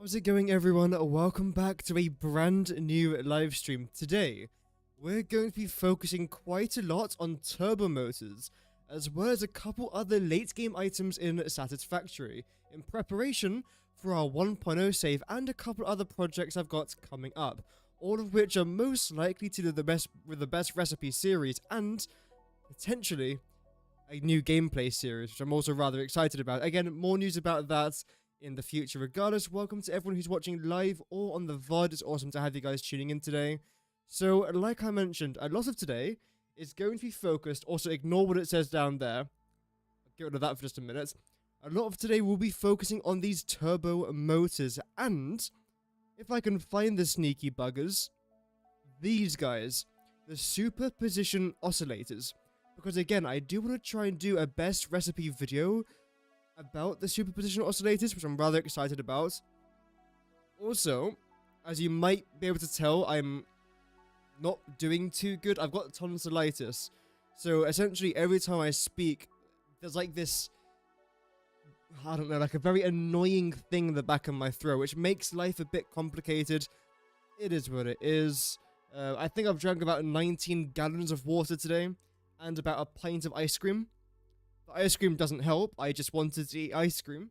How's it going, everyone? Welcome back to a brand new live stream. Today, we're going to be focusing quite a lot on turbo motors, as well as a couple other late game items in Satisfactory, in preparation for our 1.0 save and a couple other projects I've got coming up, all of which are most likely to do the best with the best recipe series and potentially a new gameplay series, which I'm also rather excited about. Again, more news about that in the future. Regardless, welcome to everyone who's watching live or on the VOD. It's awesome to have you guys tuning in today. So, like I mentioned, a lot of today is going to be focused. Also, ignore what it says down there. I'll get rid of that for just a minute. A lot of today will be focusing on these turbo motors, and if I can find the sneaky buggers, these guys, the Superposition oscillators. Because again, I do want to try and do a best recipe video about the Superposition oscillators, which I'm rather excited about. Also, as you might be able to tell, I'm not doing too good. I've got tonsillitis. So essentially, every time I speak, there's like this, I don't know, like a very annoying thing in the back of my throat, which makes life a bit complicated. It is what it is. I think I've drank about 19 gallons of water today, and about a pint of ice cream. The ice cream doesn't help. I just wanted to eat ice cream.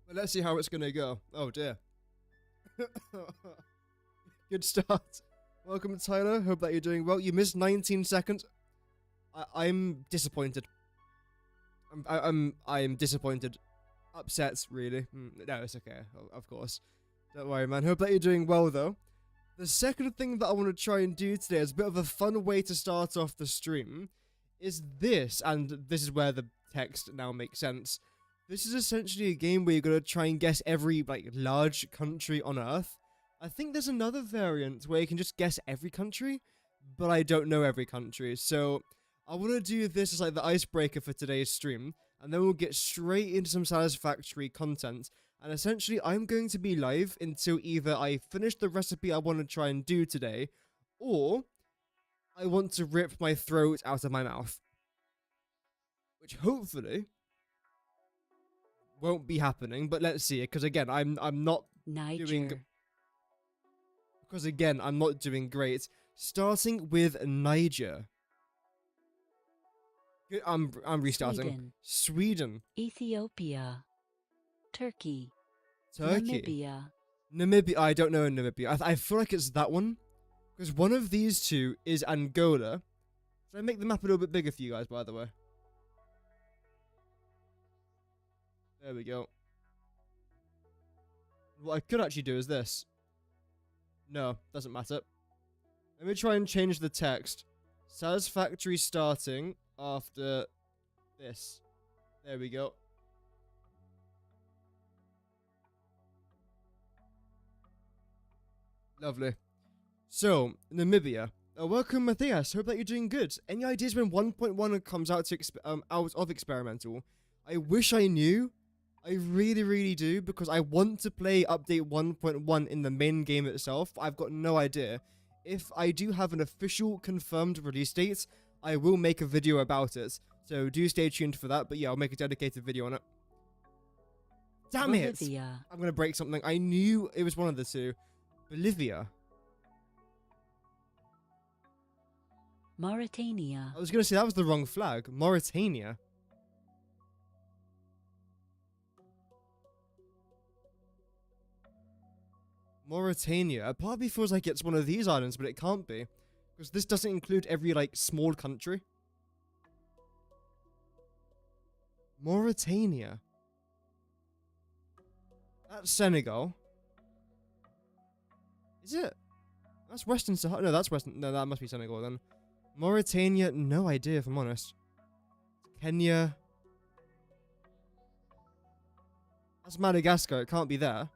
But let's see how it's going to go. Oh, dear. Good start. Welcome, Tyler. Hope that you're doing well. You missed 19 seconds. I'm disappointed. I'm disappointed. Upset, really. No, it's okay. Of course. Don't worry, man. Hope that you're doing well, though. The second thing that I want to try and do today is a bit of a fun way to start off the stream is this, and this is where the text now makes sense. This is essentially a game where you're going to try and guess every large country on Earth. I think there's another variant where you can just guess every country, but I don't know every country. So I want to do this as like the icebreaker for today's stream, and then we'll get straight into some Satisfactory content. And essentially, I'm going to be live until either I finish the recipe I want to try and do today, or I want to rip my throat out of my mouth. Which hopefully won't be happening, but let's see. Because again, I'm not doing. Because again, I'm not doing great. Starting with Niger. I'm restarting. Sweden. Ethiopia. Turkey. Namibia. I don't know Namibia. I feel like it's that one. Because one of these two is Angola. Should I make the map a little bit bigger for you guys, by the way? There we go. What I could actually do is this. No, doesn't matter. Let me try and change the text. Satisfactory starting after this. There we go. Lovely. So, Namibia. Welcome, Matthias. Hope that you're doing good. Any ideas when 1.1 comes out to out of experimental? I wish I knew. I really, really do, because I want to play update 1.1 in the main game itself. I've got no idea. If I do have an official confirmed release date, I will make a video about it. So do stay tuned for that. But yeah, I'll make a dedicated video on it. Damn it! I'm going to break something. I knew it was one of the two. Bolivia. Mauritania. I was going to say that was the wrong flag. Mauritania. Mauritania. A part of me feels like it's one of these islands, but it can't be. Because this doesn't include every, small country. Mauritania. That's Senegal. Is it? That's Western Sahara. No, that's Western. No, that must be Senegal then. Mauritania. No idea, if I'm honest. Kenya. That's Madagascar. It can't be there.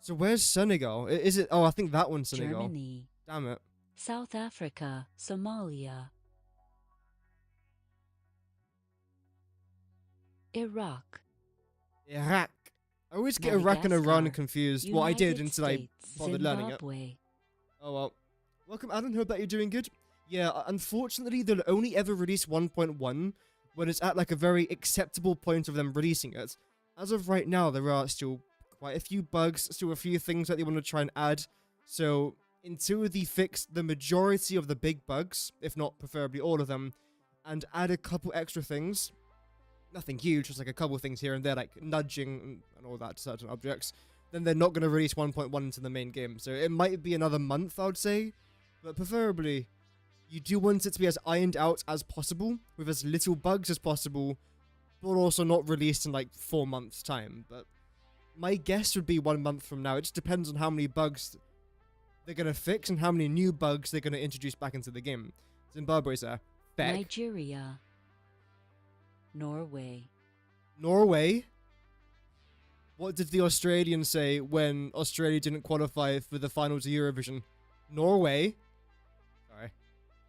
So where's Senegal? Is it? Oh, I think that one's Senegal. Germany. Damn it. South Africa. Somalia. Iraq. Iraq. I always get Iraq and Iran confused. Well, I did until I bothered learning it. Oh well. Welcome, Adam. Hope that you're doing good. Yeah, unfortunately, they'll only ever release 1.1 when it's at like a very acceptable point of them releasing it. As of right now, there are still quite a few bugs, still a few things that they want to try and add. So until they fix the majority of the big bugs, if not preferably all of them, and add a couple extra things, nothing huge, just like a couple things here and there, like nudging and all that to certain objects, then they're not going to release 1.1 into the main game. So it might be another month, I would say, but preferably you do want it to be as ironed out as possible, with as little bugs as possible, but also not released in like 4 months' time. But my guess would be 1 month from now. It just depends on how many bugs they're going to fix and how many new bugs they're going to introduce back into the game. Zimbabwe, sir. Back. Nigeria. Norway. Norway? What did the Australians say when Australia didn't qualify for the finals of Eurovision? Norway? Sorry.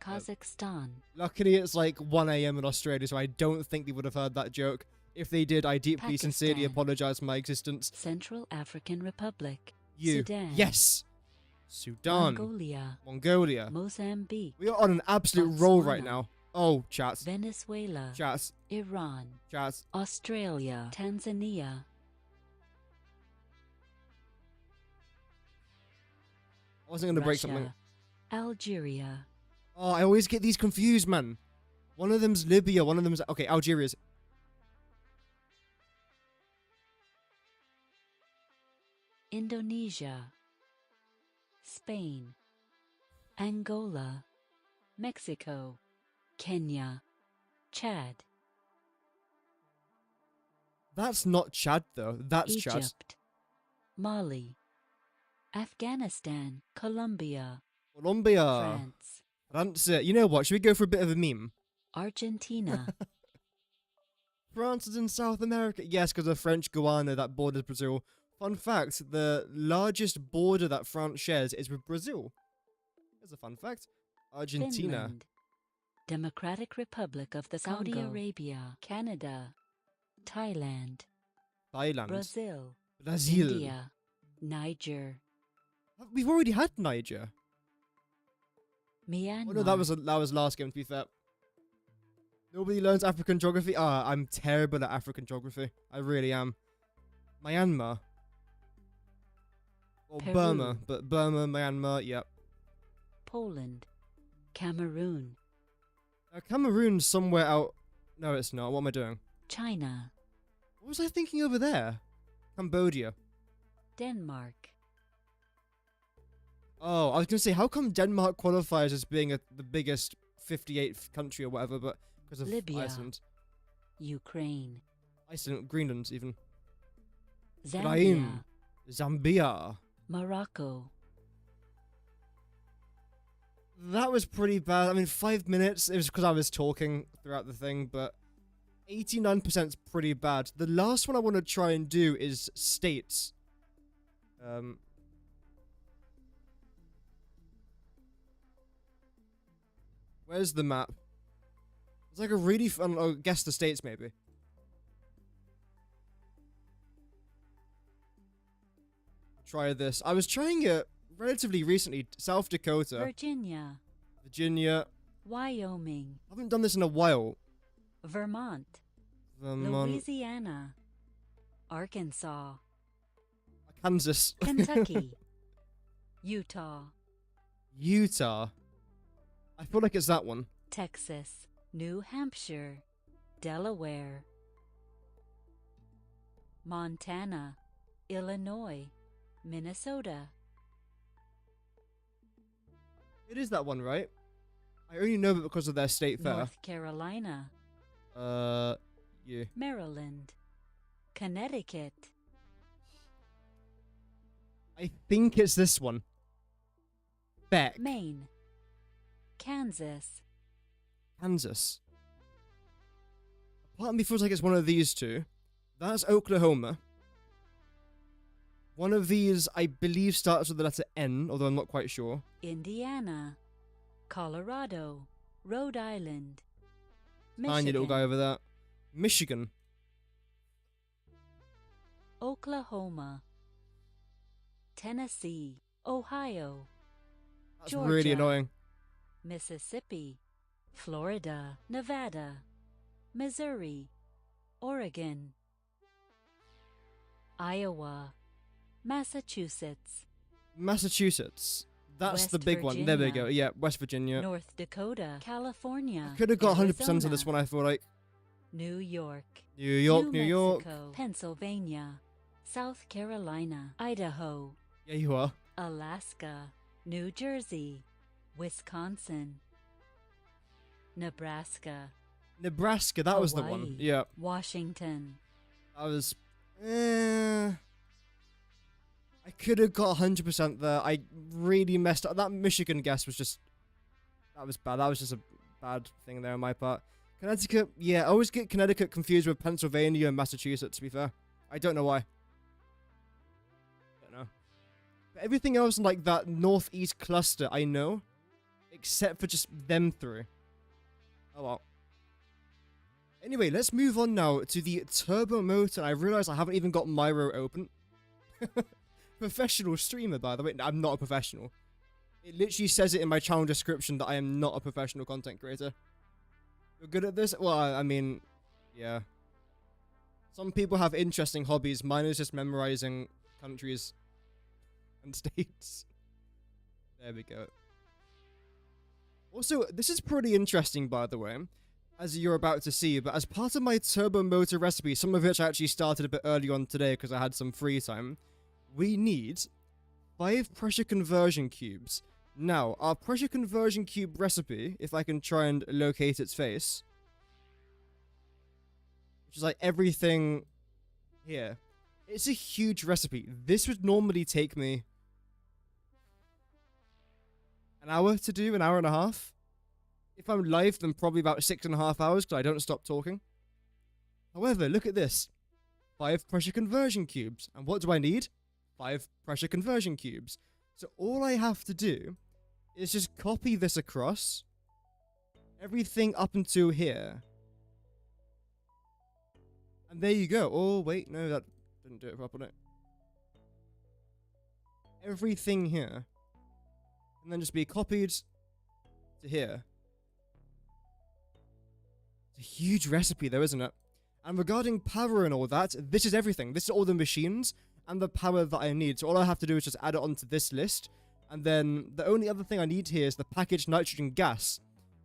Kazakhstan. Luckily, it's like 1 a.m. in Australia, so I don't think they would have heard that joke. If they did, I deeply, sincerely Pakistan. apologize for my existence. Central African Republic. You. Sudan. Yes! Sudan. Mongolia. Mongolia. Mozambique. We are on an absolute roll right Botswana. now. Oh, chat. Venezuela. Chat. Iran. Chat. Australia. Tanzania. I wasn't going to break Russia. something. Algeria. Oh, I always get these confused, man. One of them's Libya, one of them's... Okay, Algeria's... Indonesia. Spain. Angola. Mexico. Kenya. Chad. That's not Chad, though. That's Chad. Egypt. Mali. Afghanistan. Colombia. Colombia. France. France. You know what? Should we go for a bit of a meme? Argentina. France is in South America. Yes, because of French Guiana that borders Brazil. Fun fact, the largest border that France shares is with Brazil. There's a fun fact. Argentina. Finland. Democratic Republic of the Saudi Congo. Arabia. Canada. Thailand. Thailand. Brazil. Brazil. India. Niger. We've already had Niger. Myanmar. Oh no, that was last game, to be fair. Nobody learns African geography. I'm terrible at African geography. I really am. Myanmar. Or Peru. Burma. But Burma, Myanmar, yep. Poland. Cameroon. Cameroon's somewhere out... No, it's not. What am I doing? China. What was I thinking over there? Cambodia. Denmark. Oh, I was going to say, how come Denmark qualifies as being the biggest 58th country or whatever, but because of Libya. Iceland. Ukraine. Iceland, Greenland, even. Zambia. Zambia. Morocco. That was pretty bad. I mean, 5 minutes, it was because I was talking throughout the thing, but 89% is pretty bad. The last one I want to try and do is states. Where's the map? It's like a really fun... Oh, guess the states, maybe. Try this. I was trying it relatively recently. South Dakota. Virginia. Virginia. Wyoming. I haven't done this in a while. Vermont. Vermont. Louisiana. Arkansas. Kansas. Kentucky. Utah. Utah. I feel like it's that one. Texas. New Hampshire. Delaware. Montana. Illinois. Minnesota. It is that one, right? I only know it because of their state fair. North Carolina. Yeah. Maryland. Connecticut. I think it's this one. Beck. Maine. Kansas. Kansas. Part of me feels like it's one of these two. That's Oklahoma. One of these, I believe, starts with the letter N, although I'm not quite sure. Indiana. Colorado. Rhode Island. Tiny little guy over there. Michigan. Oklahoma. Tennessee. Ohio. That's Georgia. really annoying. Mississippi. Florida. Nevada. Missouri, Oregon, Iowa, Massachusetts, Massachusetts. That's West the big one. There we Virginia, go. Yeah, West Virginia. North Dakota, California, Could have got 100% of Arizona, this one, I feel like. New York, New York, New New York. Mexico, Pennsylvania, South Carolina, Idaho, Yeah, you are. Alaska, New Jersey, Wisconsin, Nebraska, Nebraska, that was the one. Hawaii, Yeah. Washington. I was... I could have got 100% there. I really messed up. That Michigan guess was just... That was bad. That was just a bad thing there on my part. Connecticut, yeah, I always get Connecticut confused with Pennsylvania and Massachusetts, to be fair. I don't know why. Don't know. But everything else in, like, that northeast cluster, I know. Except for just them three. Oh well. Anyway, let's move on now to the turbo motor. I realize I haven't even got Miro open. Professional streamer, by the way. No, I'm not a professional. It literally says it in my channel description that I am not a professional content creator. You're good at this? Well, I mean, yeah. Some people have interesting hobbies. Mine is just memorizing countries and states. There we go. Also, this is pretty interesting, by the way, as you're about to see, but as part of my turbo motor recipe, some of which I actually started a bit early on today because I had some free time, we need 5 pressure conversion cubes. Now, our pressure conversion cube recipe, if I can try and locate its face, which is like everything here, it's a huge recipe. This would normally take me an hour to do, an hour and a half. If I'm live, then probably about 6.5 hours because I don't stop talking. However, look at this. 5 pressure conversion cubes. And what do I need? 5 pressure conversion cubes. So all I have to do is just copy this across. Everything up until here. And there you go. Oh, wait, no, that didn't do it properly. Everything here. And then just be copied to here. It's a huge recipe though, isn't it? And regarding power and all that, this is everything. This is all the machines and the power that I need. So all I have to do is just add it onto this list. And then the only other thing I need here is the packaged nitrogen gas,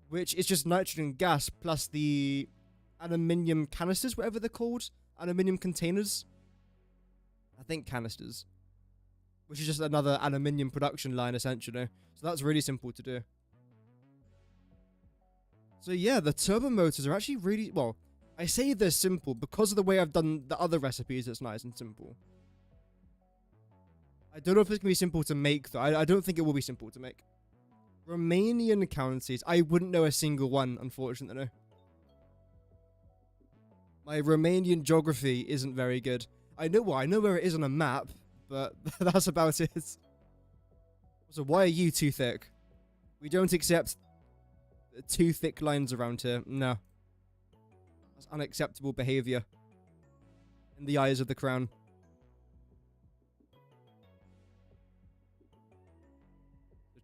which is just nitrogen gas plus the aluminium canisters, whatever they're called. Aluminium containers. I think canisters. Which is just another aluminium production line, essentially. So that's really simple to do. So yeah, the turbo motors are actually really... Well, I say they're simple because of the way I've done the other recipes. It's nice and simple. I don't know if it's going to be simple to make, though. I don't think it will be simple to make. Romanian counties. I wouldn't know a single one, unfortunately. My Romanian geography isn't very good. I know where it is on a map, but that's about it. So why are you too thick? We don't accept too thick lines around here. No. That's unacceptable behavior in the eyes of the crown.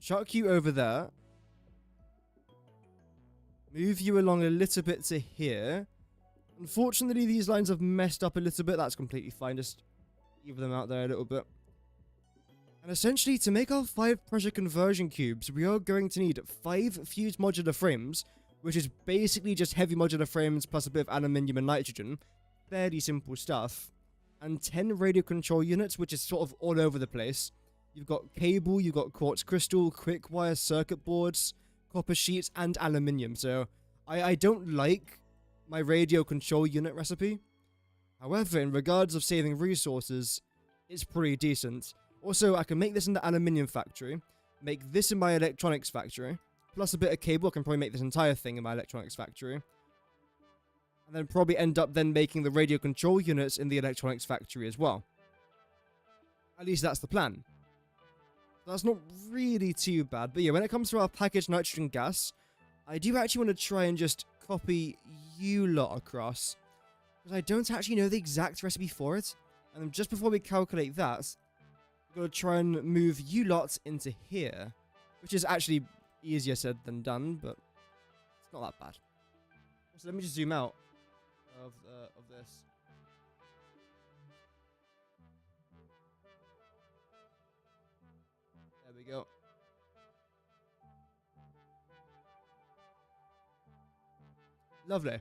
Chuck you over there. Move you along a little bit to here. Unfortunately, these lines have messed up a little bit. That's completely fine. Just even them out there a little bit. And essentially, to make our 5 pressure conversion cubes, we are going to need 5 fused modular frames, which is basically just heavy modular frames plus a bit of aluminium and nitrogen. Fairly simple stuff. And 10 radio control units, which is sort of all over the place. You've got cable, you've got quartz crystal, quick wire circuit boards, copper sheets, and aluminium. So I don't like my radio control unit recipe. However, in regards of saving resources, it's pretty decent. Also, I can make this in the aluminium factory, make this in my electronics factory, plus a bit of cable. I can probably make this entire thing in my electronics factory. And then probably end up then making the radio control units in the electronics factory as well. At least that's the plan. That's not really too bad. But yeah, when it comes to our packaged nitrogen gas, I do actually want to try and just copy you lot across. Because I don't actually know the exact recipe for it. And then just before we calculate that, we're going to try and move you lot into here. Which is actually easier said than done, but it's not that bad. So let me just zoom out. of this. There we go. Lovely.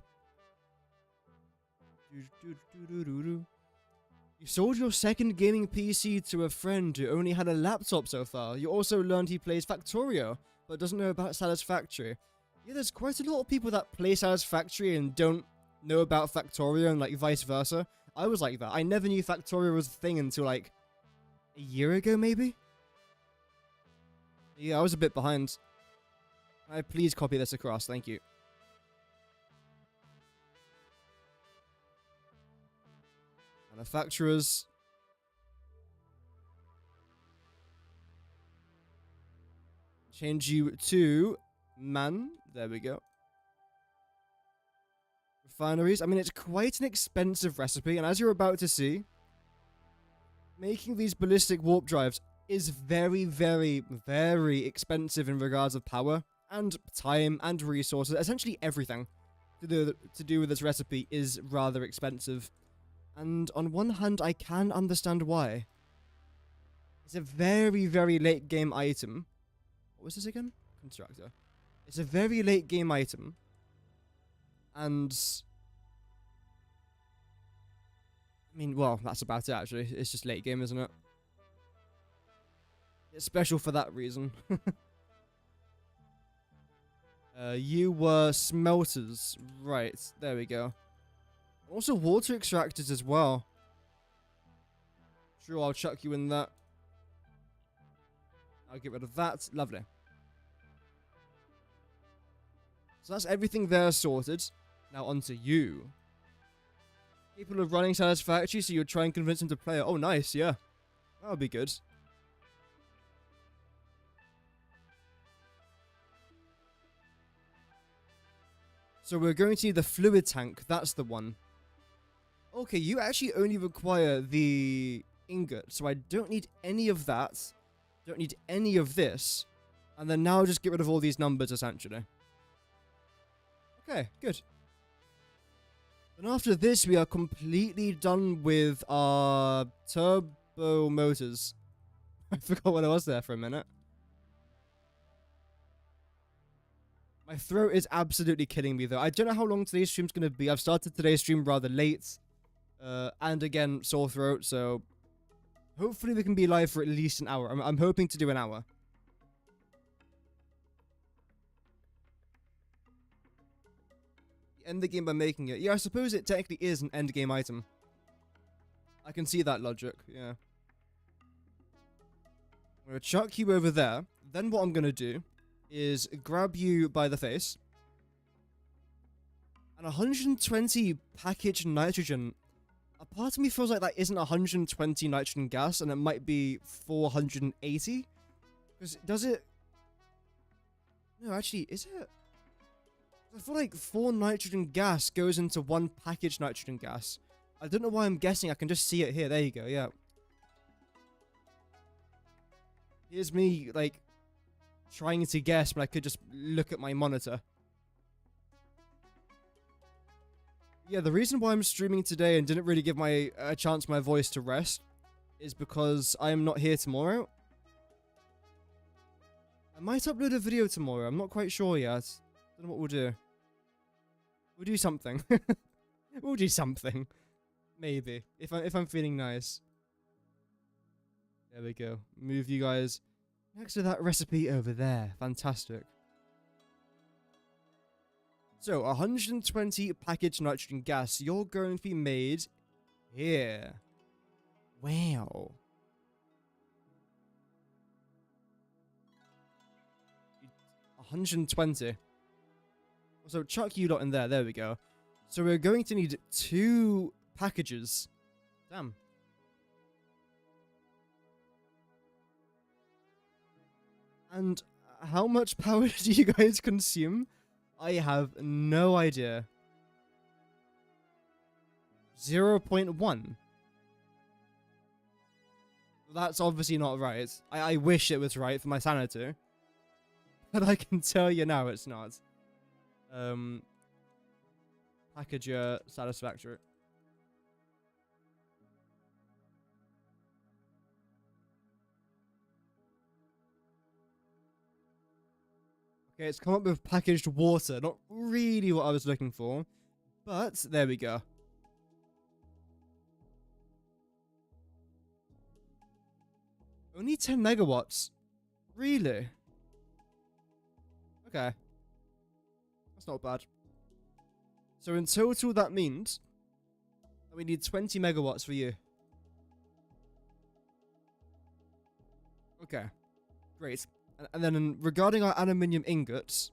You sold your second gaming PC to a friend who only had a laptop so far. You also learned he plays Factorio, but doesn't know about Satisfactory. Yeah, there's quite a lot of people that play Satisfactory and don't know about Factorio and like vice versa. I was like that. I never knew Factorio was a thing until like a year ago, maybe? Yeah, I was a bit behind. Can I please copy this across? Thank you. Manufacturers. Change you to man. There we go. Refineries. I mean, it's quite an expensive recipe, and as you're about to see, making these ballistic warp drives is very, very, very expensive in regards of power and time and resources. Essentially everything to do with this recipe is rather expensive. And on one hand, I can understand why. It's a very, very late game item. What was this again? Constructor. It's a very late game item. And I mean, well, that's about it actually. It's just late game, isn't it? It's special for that reason. You were smelters. Right, there we go. Also water extractors as well. Sure, I'll chuck you in that. I'll get rid of that. Lovely. So that's everything there sorted. Now onto you. People are running Satisfactory, so you'll try and convince them to play it. Oh, nice, yeah. That would be good. So we're going to need the fluid tank. That's the one. Okay, you actually only require the ingot, so I don't need any of that. Don't need any of this. And then now just get rid of all these numbers, essentially. Okay, good. And after this, we are completely done with our turbo motors. I forgot what I was there for a minute. My throat is absolutely killing me, though. I don't know how long today's stream's going to be. I've started today's stream rather late. And again, sore throat, so hopefully we can be live for at least an hour. I'm hoping to do an hour. End the game by making it. Yeah, I suppose it technically is an end game item. I can see that logic, yeah. I'm going to chuck you over there. Then what I'm going to do is grab you by the face. And 120 packaged nitrogen. A part of me feels like that isn't 120 nitrogen gas, and it might be 480. Because does it... No, actually, is it? I feel like 4 nitrogen gas goes into 1 packaged nitrogen gas. I don't know why I'm guessing. I can just see it here. There you go, yeah. Here's me, like, trying to guess, but I could just look at my monitor. Yeah, the reason why I'm streaming today and didn't really give a chance my voice to rest is because I am not here tomorrow. I might upload a video tomorrow. I'm not quite sure yet. Don't know what we'll do. We'll do something. We'll do something. Maybe. If I'm feeling nice. There we go. Move you guys next to that recipe over there. Fantastic. So, 120 packaged nitrogen gas. You're going to be made here. Wow. 120. So, chuck you lot in there. There we go. So, we're going to need 2 packages. Damn. And how much power do you guys consume? I have no idea. 0.1. That's obviously not right. I wish it was right for my sanity. But I can tell you now it's not. package Satisfactory. Okay, it's come up with packaged water. Not really what I was looking for, but there we go. Only 10 megawatts. Really? Okay. That's not bad. So in total, that means that we need 20 megawatts for you. Okay. Great. And then regarding our aluminium ingots...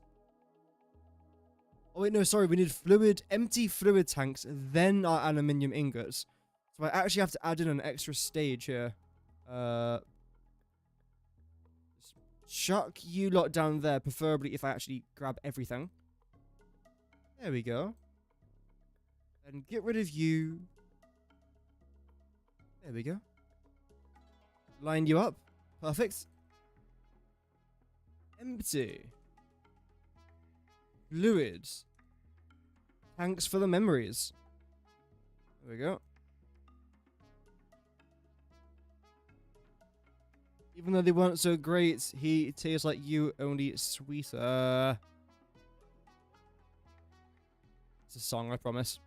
Oh wait, no, sorry. We need empty fluid tanks, then our aluminium ingots. So I actually have to add in an extra stage here. Chuck you lot down there, preferably if I actually grab everything. There we go. And get rid of you. There we go. Line you up. Perfect. Empty. Fluids. Tanks for the memories. There we go. Even though they weren't so great, he tastes like you, only sweeter. It's a song, I promise.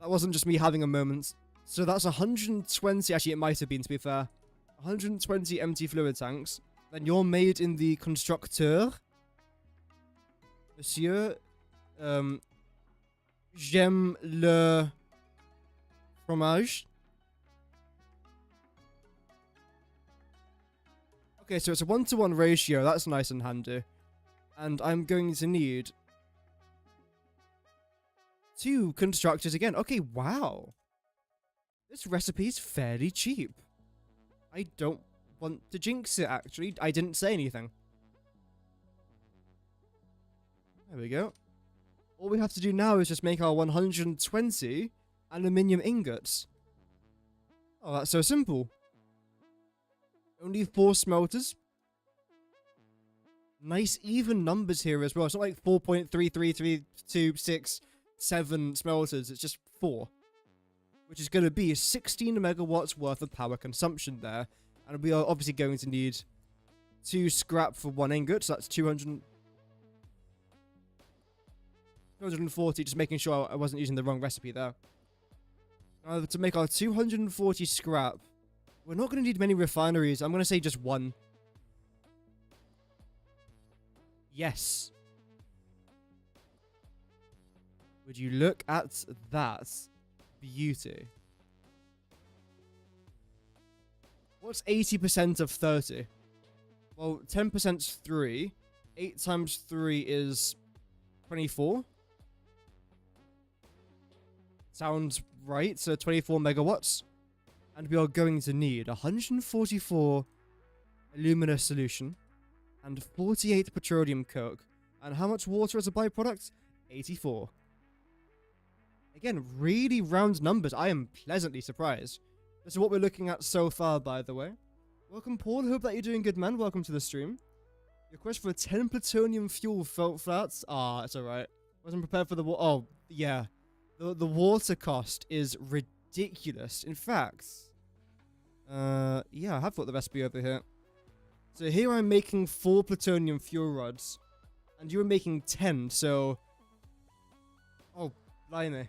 That wasn't just me having a moment. So that's 120, actually it might have been, to be fair. 120 empty fluid tanks. Then you're made in the constructeur. Monsieur, j'aime le fromage. Okay, so it's a 1-to-1 ratio. That's nice and handy. And I'm going to need 2 constructors again. Okay, wow. This recipe is fairly cheap. I don't want to jinx it, actually. I didn't say anything. There we go. All we have to do now is just make our 120 aluminium ingots. Oh, that's so simple. Only 4 smelters. Nice even numbers here as well. It's not like 4.33326 smelters. It's just 4. Which is going to be 16 megawatts worth of power consumption there. And we are obviously going to need 2 scrap for 1 ingot. So that's 240. Just making sure I wasn't using the wrong recipe there. Now, to make our 240 scrap, we're not going to need many refineries. I'm going to say just 1. Yes. Would you look at that beauty? What's 80% of 30? Well, 10% is 3. 8 times 3 is 24. Sounds right. So 24 megawatts. And we are going to need 144 alumina solution and 48 petroleum coke. And how much water as a byproduct? 84. Again, really round numbers. I am pleasantly surprised. This is what we're looking at so far, by the way. Welcome, Paul. Hope that you're doing good, man. Welcome to the stream. Your quest for a 10 plutonium fuel felt flat. Ah, it's alright. Wasn't prepared for the water. Oh, yeah. The water cost is ridiculous. In fact, yeah, I have got the recipe over here. So here I'm making 4 plutonium fuel rods. And you were making 10, so... Oh, blimey.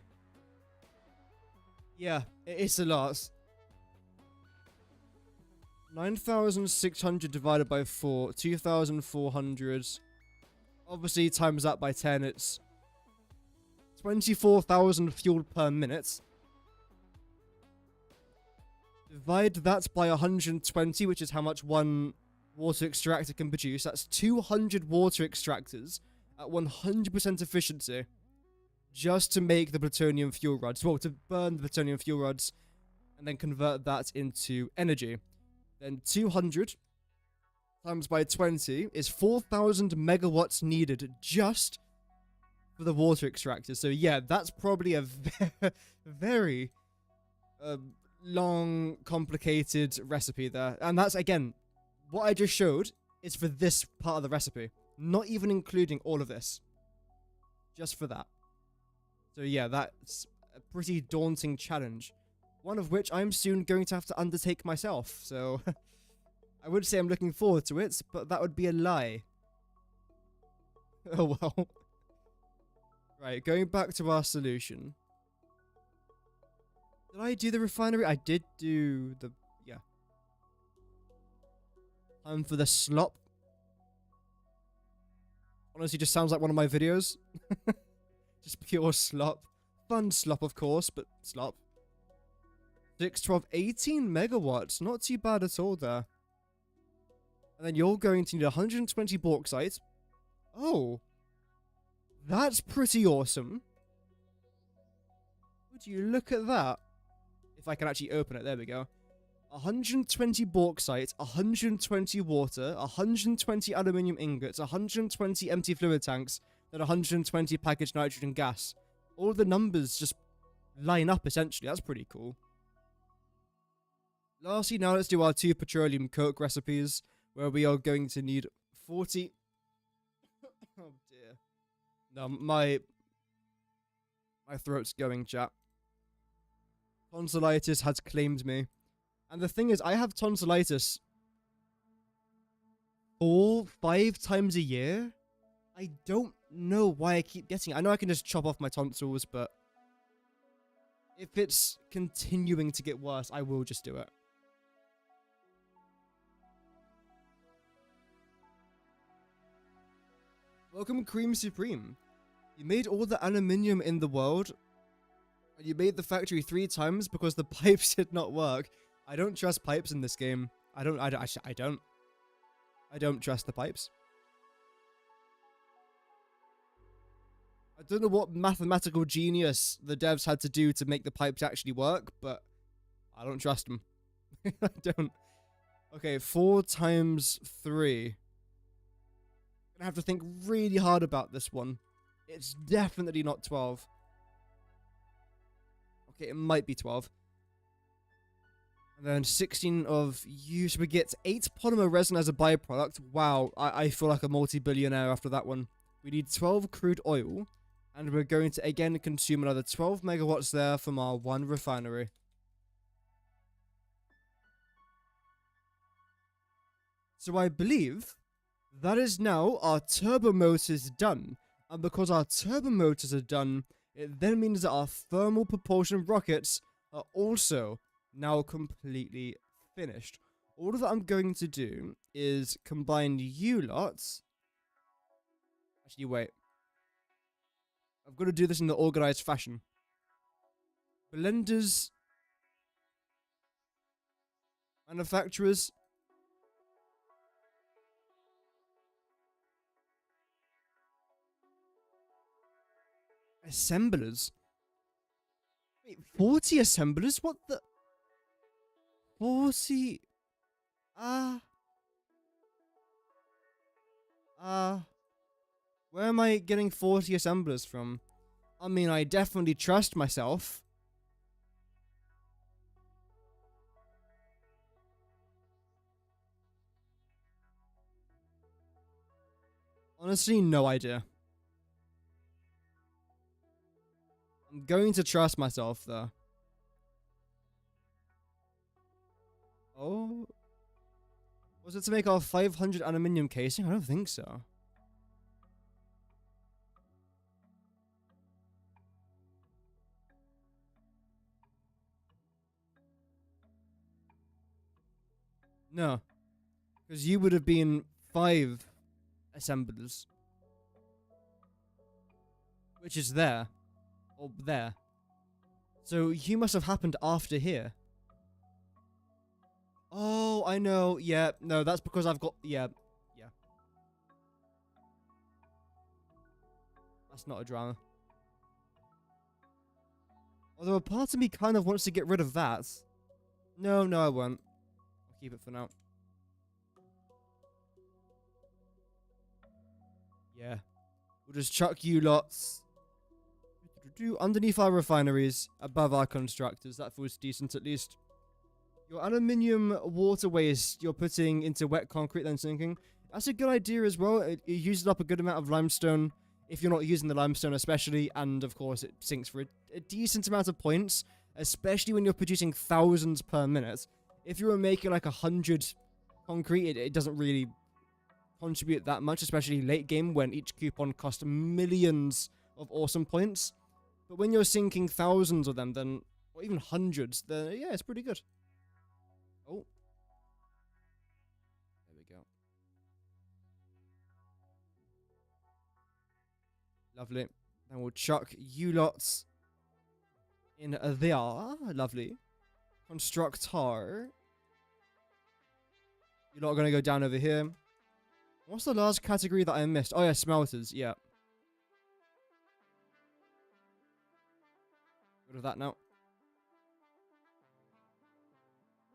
Yeah, it's a lot. 9,600 divided by 4, 2,400. Obviously, times that by 10, it's 24,000 fuel per minute. Divide that by 120, which is how much one water extractor can produce. That's 200 water extractors at 100% efficiency. Just to make the plutonium fuel rods. Well, to burn the plutonium fuel rods and then convert that into energy. Then 200 times by 20 is 4,000 megawatts needed just for the water extractors. So yeah, that's probably a very long, complicated recipe there. And that's, again, what I just showed is for this part of the recipe. Not even including all of this. just for that. So yeah, that's a pretty daunting challenge. One of which I'm soon going to have to undertake myself, so I would say I'm looking forward to it, but that would be a lie. Oh well. Right, going back to our solution. Did I do the refinery? I did do the... yeah. Time for the slop. Honestly, just sounds like one of my videos. Just pure slop. Fun slop, of course, but slop. 6, 12, 18 megawatts. Not too bad at all there. And then you're going to need 120 bauxite. Oh. That's pretty awesome. Would you look at that? If I can actually open it. There we go. 120 bauxite, 120 water, 120 aluminium ingots, 120 empty fluid tanks, then 120 packaged nitrogen gas. All the numbers just line up, essentially. That's pretty cool. Lastly, now let's do our 2 petroleum coke recipes, where we are going to need 40... oh dear. No, my throat's going, chat. Tonsillitis has claimed me. And the thing is, I have tonsillitis 4, 5 times a year. I don't know why I keep getting it. I know I can just chop off my tonsils, but if it's continuing to get worse, I will just do it. Welcome, Cream Supreme. You made all the aluminium in the world, and you made the factory 3 times because the pipes did not work. I don't trust pipes in this game. I don't trust the pipes. I don't know what mathematical genius the devs had to do to make the pipes actually work, but I don't trust them. I don't. Okay, 4 times 3. I'm gonna have to think really hard about this one. It's definitely not 12. Okay, it might be 12. And then 16 of you. So we get 8 polymer resin as a byproduct. Wow, I feel like a multi-billionaire after that one. We need 12 crude oil. And we're going to, again, consume another 12 megawatts there from our 1 refinery. So I believe that is now our turbo motors done. And because our turbo motors are done, it then means that our thermal propulsion rockets are also now completely finished. All that I'm going to do is combine you lots. Actually, wait. I've got to do this in the organized fashion. Blenders. Manufacturers. Assemblers. Wait, 40 assemblers? What the... 40... Where am I getting 40 assemblers from? I mean, I definitely trust myself. Honestly, no idea. I'm going to trust myself, though. Oh. Was it to make our 500 aluminium casing? I don't think so. No. Because you would have been 5 assemblers. Which is there. Or there. So you must have happened after here. Oh, I know. Yeah, no, that's because I've got... Yeah. That's not a drama. Although a part of me kind of wants to get rid of that. No, I won't. I'll keep it for now. Yeah. We'll just chuck you lots underneath our refineries, above our constructors. That feels decent at least. Your aluminium waterways you're putting into wet concrete then sinking. That's a good idea as well. It uses up a good amount of limestone. if you're not using the limestone especially, and of course it sinks for a decent amount of points, especially when you're producing thousands per minute. If you were making like 100 concrete, it doesn't really contribute that much, especially late game when each coupon costs millions of awesome points. But when you're sinking thousands of them, then, or even hundreds, then yeah, it's pretty good. Oh. There we go. Lovely. Then we'll chuck you lots in there. Lovely. Constructor. You lot are going to go down over here. What's the last category that I missed? Oh yeah, smelters. Yeah. Rid of that now.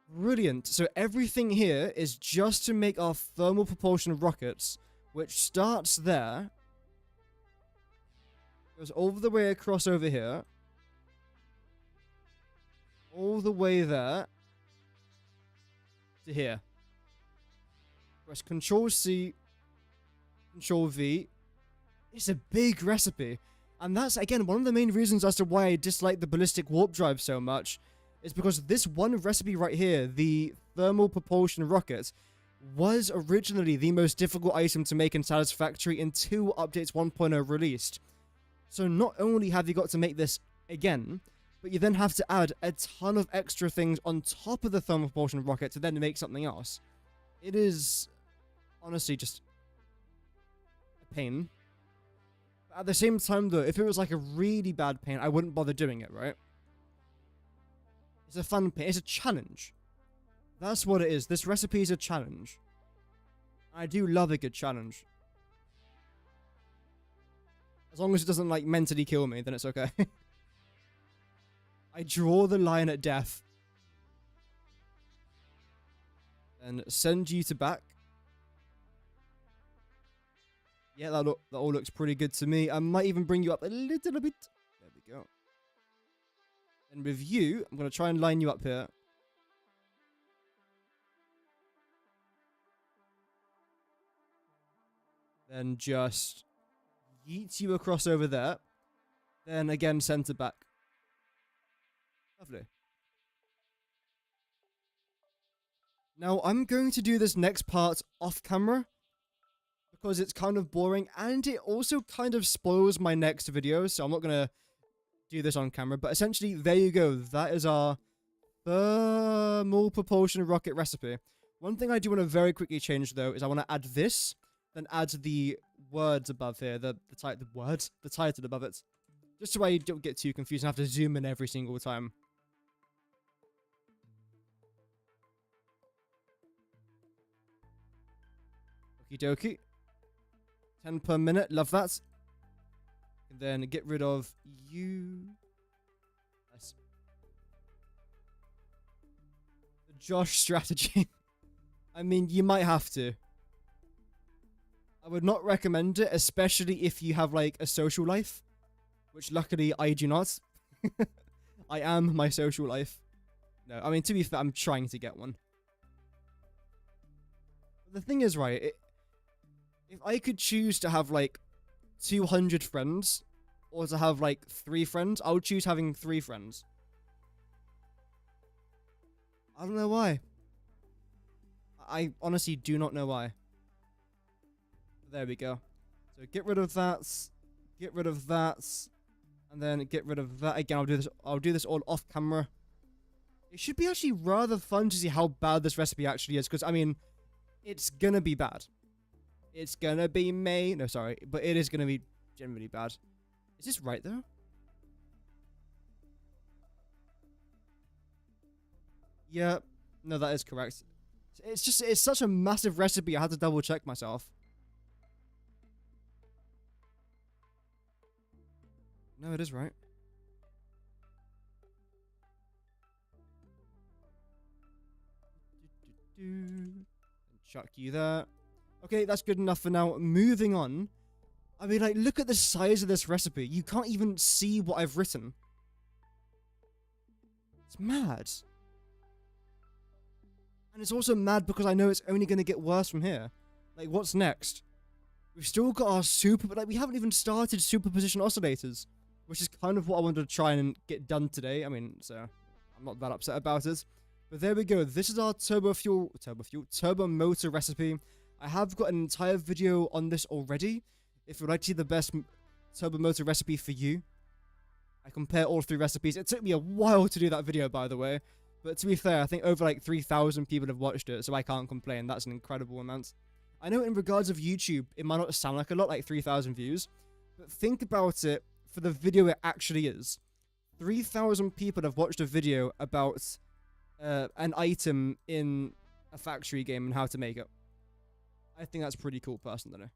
Brilliant. So everything here is just to make our thermal propulsion rockets, which starts there, goes all the way across over here, all the way there, to here. Press Control-C, Control-V. It's a big recipe. And that's, again, one of the main reasons as to why I dislike the ballistic warp drive so much, is because this one recipe right here, the thermal propulsion rocket, was originally the most difficult item to make in Satisfactory until Updates 1.0 released. So not only have you got to make this again, but you then have to add a ton of extra things on top of the thermal propulsion rocket to then make something else. It is honestly just a pain. But at the same time though, if it was like a really bad pain, I wouldn't bother doing it, right? It's a fun pain. It's a challenge. That's what it is. This recipe is a challenge. I do love a good challenge. As long as it doesn't like mentally kill me, then it's okay. I draw the line at death. And send you to back. Yeah, that all looks pretty good to me. I might even bring you up a little bit. There we go. And with you, I'm going to try and line you up here. Then just yeet you across over there. Then again, center back. Lovely. Now, I'm going to do this next part off camera, because it's kind of boring, and it also kind of spoils my next video, so I'm not going to do this on camera. But essentially, there you go. That is our thermal propulsion rocket recipe. One thing I do want to very quickly change, though, is I want to add this, then add the words above here, the title above it, just so I don't get too confused and have to zoom in every single time. Okie dokie. 10 per minute, love that. And then get rid of you. Nice. The Josh strategy. I mean, you might have to. I would not recommend it, especially if you have like a social life, which luckily I do not. I am my social life. No, I mean, to be fair, I'm trying to get one. But the thing is, right, if I could choose to have like 200 friends or to have like 3 friends, I would choose having 3 friends. I don't know why. I honestly do not know why. There we go. So get rid of that, get rid of that, and then get rid of that again. I'll do this all off camera. It should be actually rather fun to see how bad this recipe actually is, because I mean, it's gonna be bad. It's gonna be no, sorry, but it is gonna be generally bad. Is this right though? Yeah, no, that is correct. It's such a massive recipe, I had to double check myself. No, it is right. Chuck you there. Okay, that's good enough for now. Moving on. I mean, like, look at the size of this recipe. You can't even see what I've written. It's mad. And it's also mad because I know it's only going to get worse from here. Like, what's next? We've still got our but like we haven't even started superposition oscillators, which is kind of what I wanted to try and get done today. I mean, so I'm not that upset about it. But there we go. This is our turbo motor recipe. I have got an entire video on this already. If you'd like to see the best turbo motor recipe for you, I compare all 3 recipes. It took me a while to do that video, by the way. But to be fair, I think over like 3,000 people have watched it, so I can't complain. That's an incredible amount. I know in regards of YouTube, it might not sound like a lot, like 3,000 views. But think about it for the video it actually is. 3,000 people have watched a video about an item in a factory game and how to make it. I think that's pretty cool, personally.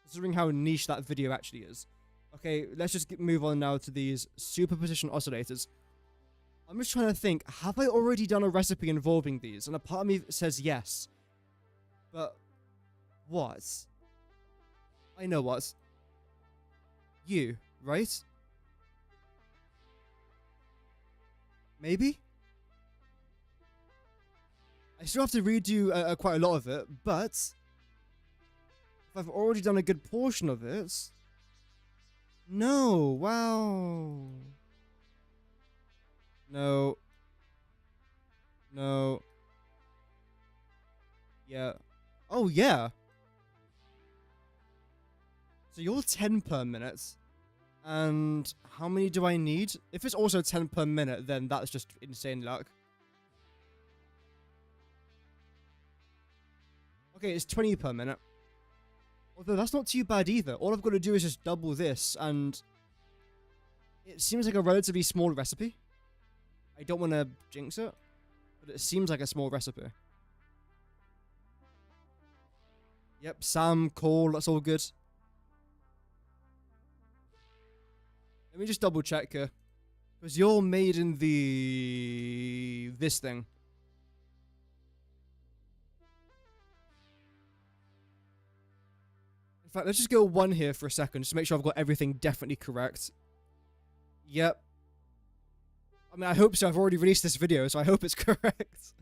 Considering how niche that video actually is. Okay, let's just move on now to these superposition oscillators. I'm just trying to think, have I already done a recipe involving these? And a part of me says yes. But what? I know what. You, right? Maybe? I still have to redo quite a lot of it, but if I've already done a good portion of it... No, wow. No. No. Yeah. Oh, yeah. So you're 10 per minute. And how many do I need? If it's also 10 per minute, then that's just insane luck. Okay, it's 20 per minute. Although that's not too bad either. All I've got to do is just double this, and it seems like a relatively small recipe. I don't want to jinx it, but it seems like a small recipe. Yep, Sam, Cole, that's all good. Let me just double check here. Because you're made in this thing. In fact, let's just go 1 here for a second, just to make sure I've got everything definitely correct. Yep. I mean, I hope so. I've already released this video, so I hope it's correct.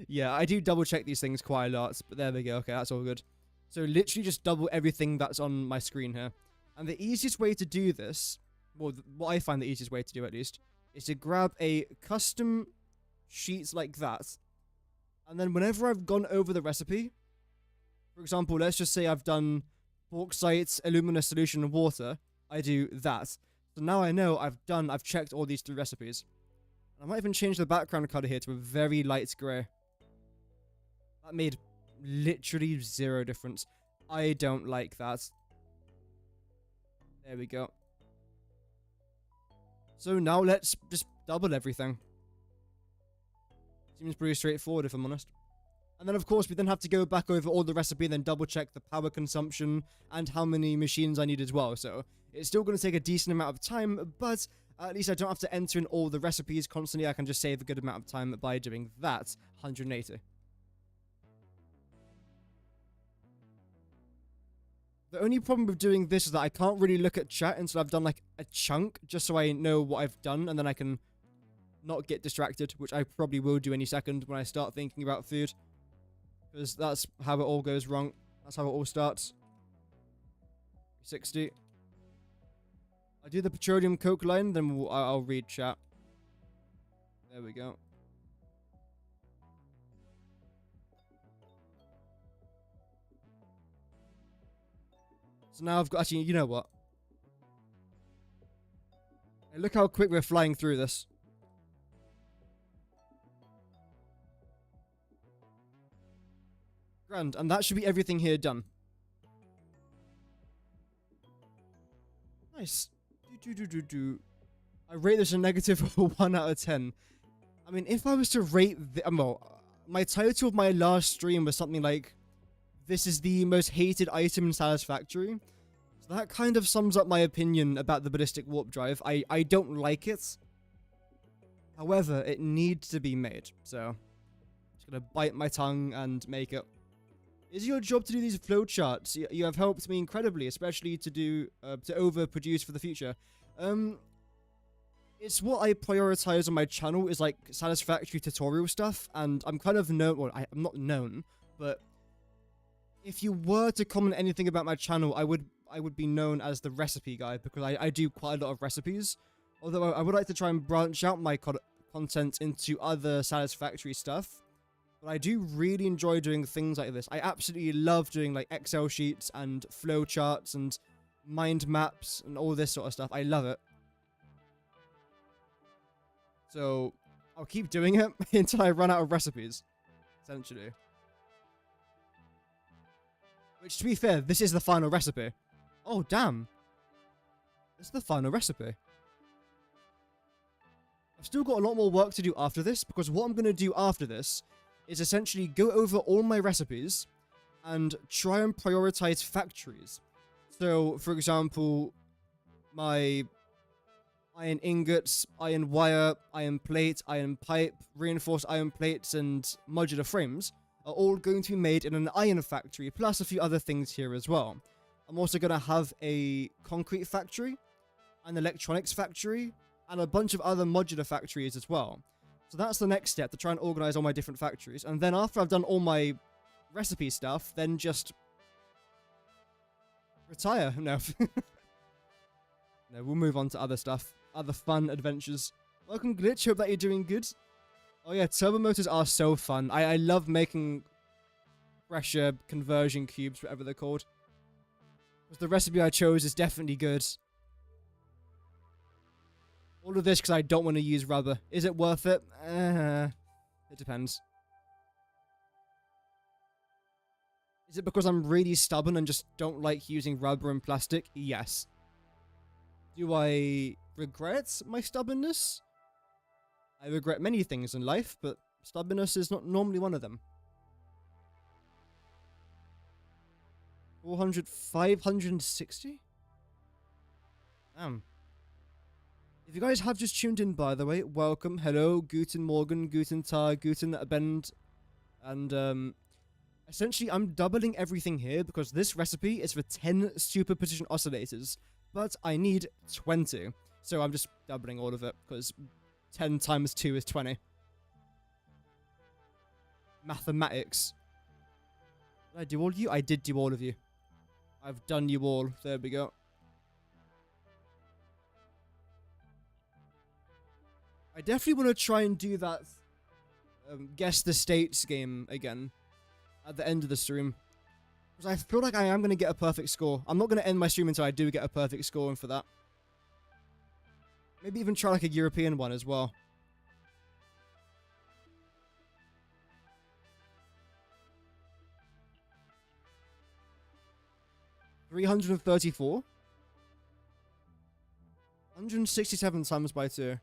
Yeah, I do double check these things quite a lot, but there we go. Okay, that's all good. So literally just double everything that's on my screen here. And the easiest way to do this, well, what I find the easiest way to do at least, is to grab a custom sheet like that. And then whenever I've gone over the recipe, for example, let's just say I've done bauxite, alumina solution, and water, I do that. So now I know I've checked all these 3 recipes. I might even change the background color here to a very light grey. That made literally 0 difference. I don't like that. There we go. So now let's just double everything. Seems pretty straightforward if I'm honest. And then of course we then have to go back over all the recipe and then double check the power consumption and how many machines I need as well. So it's still going to take a decent amount of time, but at least I don't have to enter in all the recipes constantly. I can just save a good amount of time by doing that. 180. The only problem with doing this is that I can't really look at chat until I've done like a chunk, just so I know what I've done, and then I can not get distracted, which I probably will do any second when I start thinking about food. Because that's how it all goes wrong. That's how it all starts. 60. I do the petroleum coke line, then I'll read chat. There we go. So now I've got, actually, you know what? Hey, look how quick we're flying through this. Grand, and that should be everything here done. Nice. I rate this a negative 1 out of 10. I mean, if I was to rate well, my title of my last stream was something like, "This is the most hated item in Satisfactory." So that kind of sums up my opinion about the ballistic warp drive. I don't like it. However, it needs to be made. So, I'm just gonna bite my tongue and make it. Is your job to do these flowcharts? You have helped me incredibly, especially to do to overproduce for the future. It's what I prioritize on my channel is like Satisfactory tutorial stuff, and I'm kind of known. Well, I'm not known, but if you were to comment anything about my channel, I would be known as the recipe guy, because I do quite a lot of recipes. Although I would like to try and branch out my content into other Satisfactory stuff. But I do really enjoy doing things like this. I absolutely love doing like Excel sheets and flowcharts and mind maps and all this sort of stuff. I love it. So I'll keep doing it until I run out of recipes, essentially. Which, to be fair, this is the final recipe. Oh, damn. This is the final recipe. I've still got a lot more work to do after this, because what I'm going to do after this is essentially go over all my recipes and try and prioritize factories. So, for example, my iron ingots, iron wire, iron plate, iron pipe, reinforced iron plates, and modular frames are all going to be made in an iron factory, plus a few other things here as well. I'm also going to have a concrete factory, an electronics factory, and a bunch of other modular factories as well. So that's the next step, to try and organize all my different factories. And then after I've done all my recipe stuff, then just retire. No. No, we'll move on to other stuff. Other fun adventures. Welcome, Glitch. Hope that you're doing good. Oh yeah, turbo motors are so fun. I love making pressure conversion cubes, whatever they're called. Because the recipe I chose is definitely good. All of this because I don't want to use rubber. Is it worth it? It depends. Is it because I'm really stubborn and just don't like using rubber and plastic? Yes. Do I regret my stubbornness? I regret many things in life, but stubbornness is not normally one of them. 400, 560? Damn. If you guys have just tuned in, by the way, welcome, hello, guten Morgen, guten Tag, guten Abend, and essentially I'm doubling everything here because this recipe is for 10 superposition oscillators, but I need 20, so I'm just doubling all of it because 10 times 2 is 20. Mathematics. Did I do all of you? I did do all of you. I've done you all. There we go. I definitely want to try and do that Guess the States game again at the end of the stream. Because I feel like I am going to get a perfect score. I'm not going to end my stream until I do get a perfect score, and for that. Maybe even try like a European one as well. $334. 167 times by 2.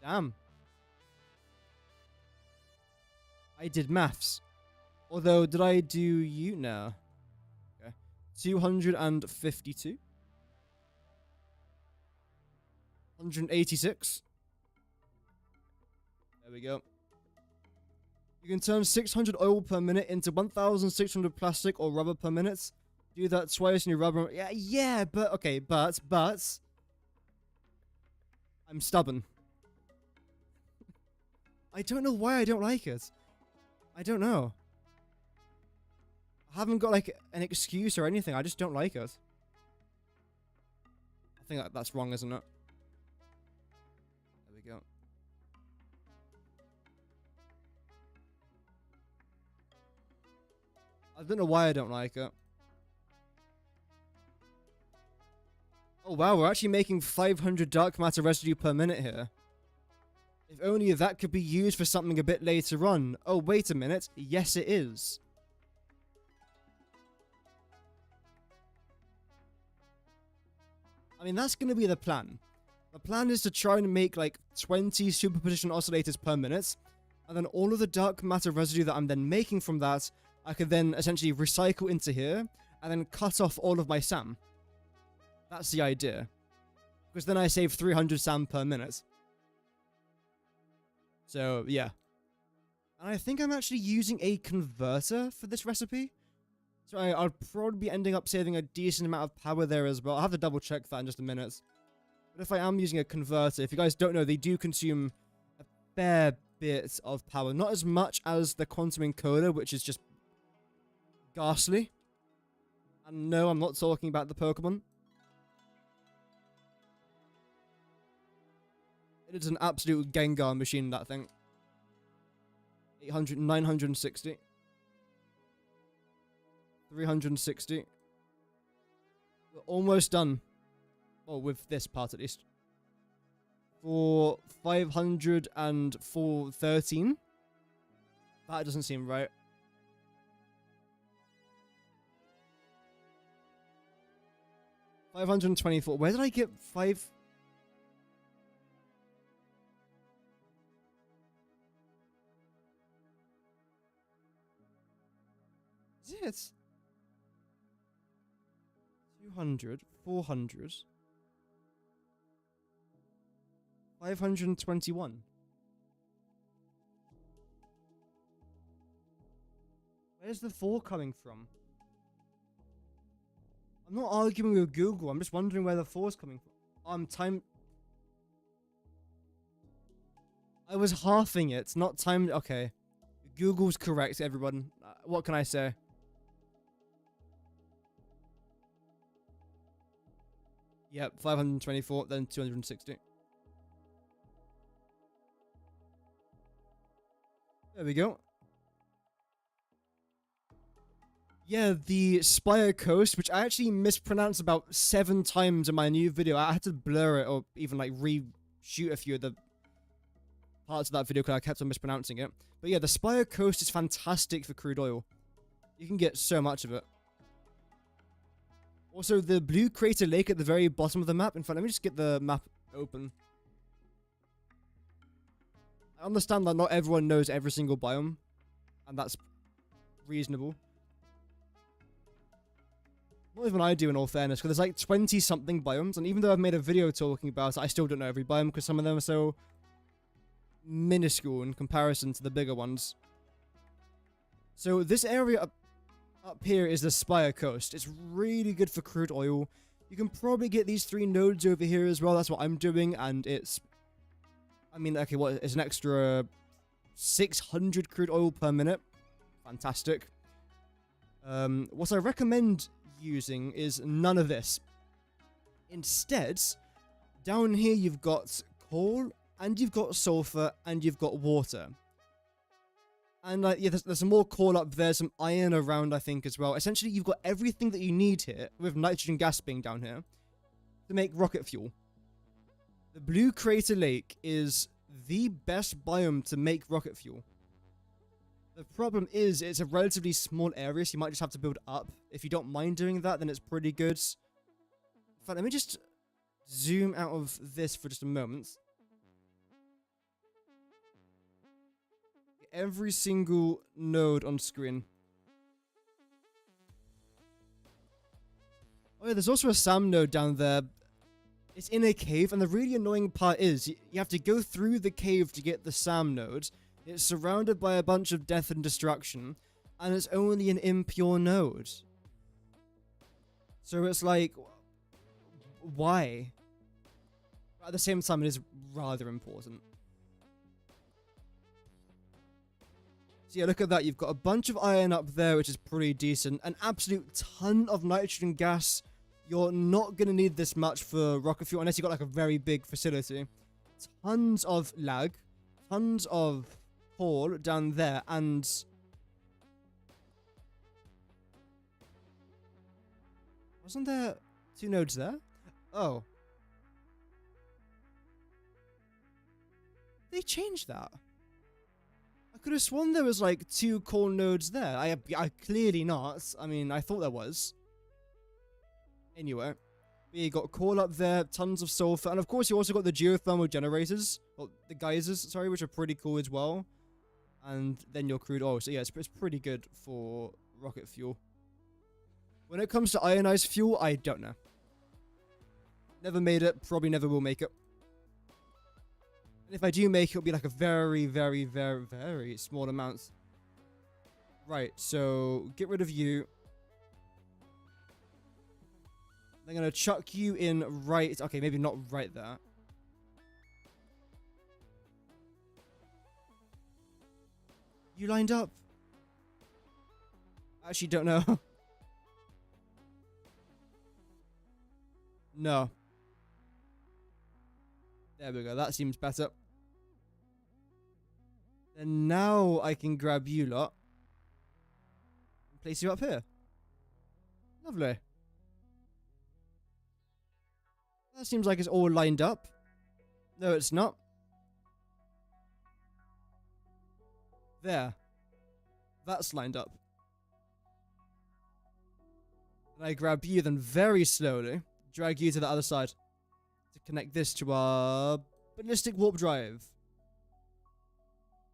Damn. I did maths. Although, did I do you? No. Okay. 252. 186. There we go. You can turn 600 oil per minute into 1,600 plastic or rubber per minute. Do that twice and your rubber... Yeah, but... Okay, but... I'm stubborn. I don't know why I don't like it. I don't know. I haven't got, like, an excuse or anything. I just don't like it. I think that's wrong, isn't it? There we go. I don't know why I don't like it. Oh wow, we're actually making 500 dark matter residue per minute here. If only that could be used for something a bit later on. Oh, wait a minute. Yes, it is. I mean, that's going to be the plan. The plan is to try and make like 20 superposition oscillators per minute. And then all of the dark matter residue that I'm then making from that, I could then essentially recycle into here and then cut off all of my SAM. That's the idea. Because then I save 300 SAM per minute. So, yeah. And I think I'm actually using a converter for this recipe. So I'll probably be ending up saving a decent amount of power there as well. I'll have to double check that in just a minute. But if I am using a converter, if you guys don't know, they do consume a fair bit of power. Not as much as the quantum encoder, which is just ghastly. And no, I'm not talking about the Pokemon. It is an absolute Gengar machine, that thing. 800, 960. 360. We're almost done. Well, with this part at least. For 513. That doesn't seem right. 524. Where did I get 5? Is it? 200, 400, 521. Where's the 4 coming from? I'm not arguing with Google, I'm just wondering where the 4 is coming from. I was halving it, not time. Okay. Google's correct, everyone. What can I say? Yep, 524, then 260. There we go. Yeah, the Spire Coast, which I actually mispronounced about 7 times in my new video. I had to blur it or even like reshoot a few of the parts of that video because I kept on mispronouncing it. But yeah, the Spire Coast is fantastic for crude oil. You can get so much of it. Also, the Blue Crater Lake at the very bottom of the map. In fact, let me just get the map open. I understand that not everyone knows every single biome, and that's reasonable. Not even I do, in all fairness, because there's like 20-something biomes, and even though I've made a video talking about it, I still don't know every biome, because some of them are so minuscule in comparison to the bigger ones. So this area up here is the Spire Coast. It's really good for crude oil. You can probably get these 3 nodes over here as well. That's what I'm doing, and it's... I mean, okay, what? It's an extra 600 crude oil per minute. Fantastic. What I recommend using is none of this. Instead, down here you've got coal, and you've got sulfur, and you've got water. And yeah, there's some more coal up there, some iron around, I think, as well. Essentially, you've got everything that you need here, with nitrogen gas being down here, to make rocket fuel. The Blue Crater Lake is the best biome to make rocket fuel. The problem is, it's a relatively small area, so you might just have to build up. If you don't mind doing that, then it's pretty good. In fact, let me just zoom out of this for just a moment. Every single node on screen. Oh yeah, there's also a SAM node down there. It's in a cave, and the really annoying part is you have to go through the cave to get the SAM node. It's surrounded by a bunch of death and destruction, and it's only an impure node. So it's like, why? But at the same time, it is rather important. So yeah, look at that. You've got a bunch of iron up there, which is pretty decent. An absolute ton of nitrogen gas. You're not going to need this much for rocket fuel unless you've got like a very big facility. Tons of lag. Tons of coal down there. And wasn't there 2 nodes there? Oh. They changed that. I could have sworn there was like 2 coal nodes there. I clearly not. I mean, I thought there was. Anyway, you got coal up there, tons of sulfur, and of course you also got the geothermal generators, or the geysers, sorry, which are pretty cool as well. And then your crude oil. So yeah, it's pretty good for rocket fuel. When it comes to ionized fuel, I don't know. Never made it, probably never will make it. And if I do make it, it'll be like a very, very, very, very small amount. Right, so get rid of you. They're going to chuck you in right... Okay, maybe not right there. You lined up. Actually, don't know. No. There we go. That seems better. And now I can grab you lot and place you up here. Lovely. That seems like it's all lined up. No, it's not. There. That's lined up. And I grab you, then very slowly drag you to the other side to connect this to our ballistic warp drive.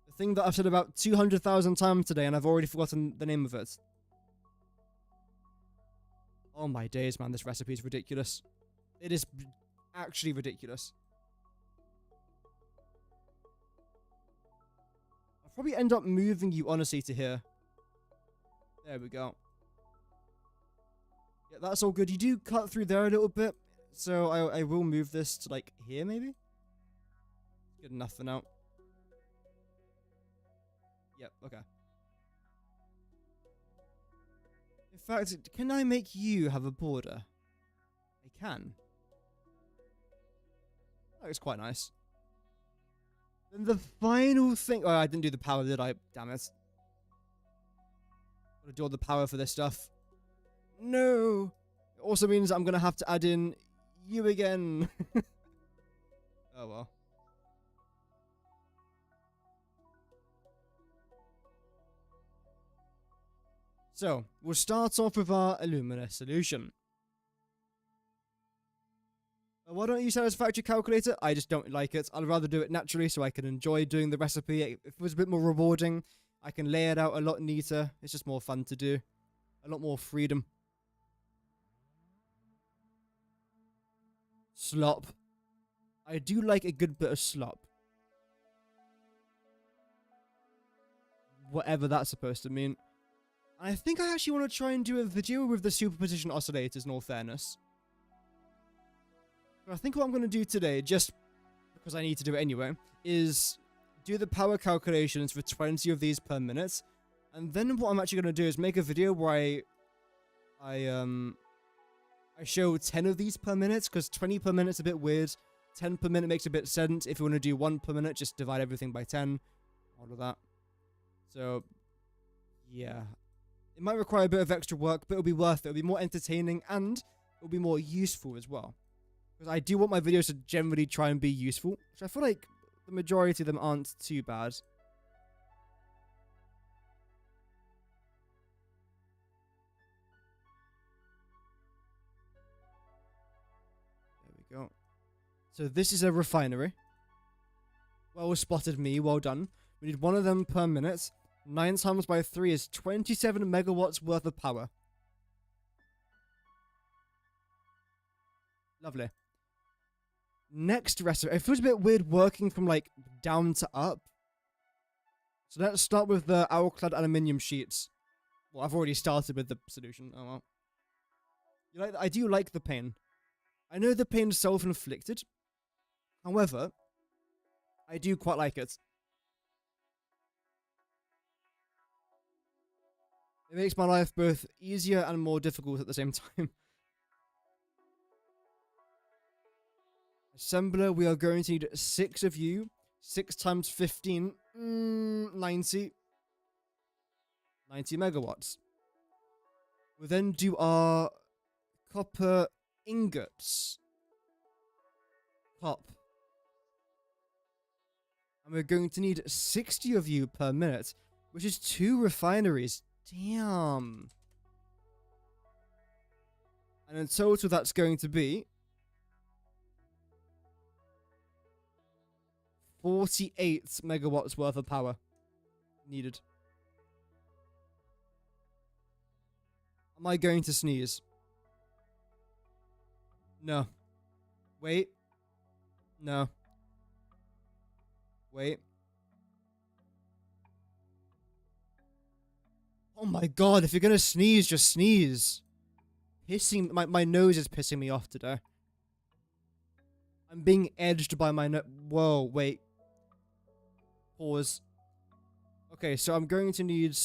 The thing that I've said about 200,000 times today, and I've already forgotten the name of it. Oh my days, man, this recipe is ridiculous. It is actually ridiculous. I'll probably end up moving you, honestly, to here. There we go. Yeah, that's all good. You do cut through there a little bit, so I will move this to, like, here, maybe? Good enough for now. Yep, okay. In fact, can I make you have a border? I can. That looks quite nice. Then the final thing... Oh, I didn't do the power, did I? Damn it. Gotta do all the power for this stuff. No! It also means I'm gonna have to add in you again. Oh well. So, we'll start off with our Illumina solution. Why don't you use Satisfactory calculator? I just don't like it. I'd rather do it naturally so I can enjoy doing the recipe. If it was a bit more rewarding, I can lay it out a lot neater. It's just more fun to do. A lot more freedom. Slop. I do like a good bit of slop. Whatever that's supposed to mean. I think I actually want to try and do a video with the superposition oscillators, in all fairness. But I think what I'm going to do today, just because I need to do it anyway, is do the power calculations for 20 of these per minute. And then what I'm actually going to do is make a video where I show 10 of these per minute, because 20 per minute is a bit weird. 10 per minute makes a bit sense. If you want to do 1 per minute, just divide everything by 10. All of that. So, yeah. It might require a bit of extra work, but it'll be worth it. It'll be more entertaining, and it'll be more useful as well. Because I do want my videos to generally try and be useful, which I feel like the majority of them aren't too bad. There we go. So this is a refinery. Well spotted, me. Well done. We need 1 of them per minute. 9 times by 3 is 27 megawatts worth of power. Lovely. Next recipe. It feels a bit weird working from, like, down to up. So let's start with the owl-clad aluminium sheets. Well, I've already started with the solution. Oh well. I do like the pain. I know the pain is self-inflicted. However, I do quite like it. It makes my life both easier and more difficult at the same time. Assembler, we are going to need 6 of you. 6 times 15. 90. 90 megawatts. We'll then do our copper ingots. Cop. And we're going to need 60 of you per minute, which is 2 refineries. Damn. And in total, that's going to be 48 megawatts worth of power needed. Am I going to sneeze? No. Wait. No. Wait. Oh my god, if you're gonna sneeze, just sneeze. My nose is pissing me off today. I'm being edged by my nose. Whoa, wait. Pause. Okay, so I'm going to need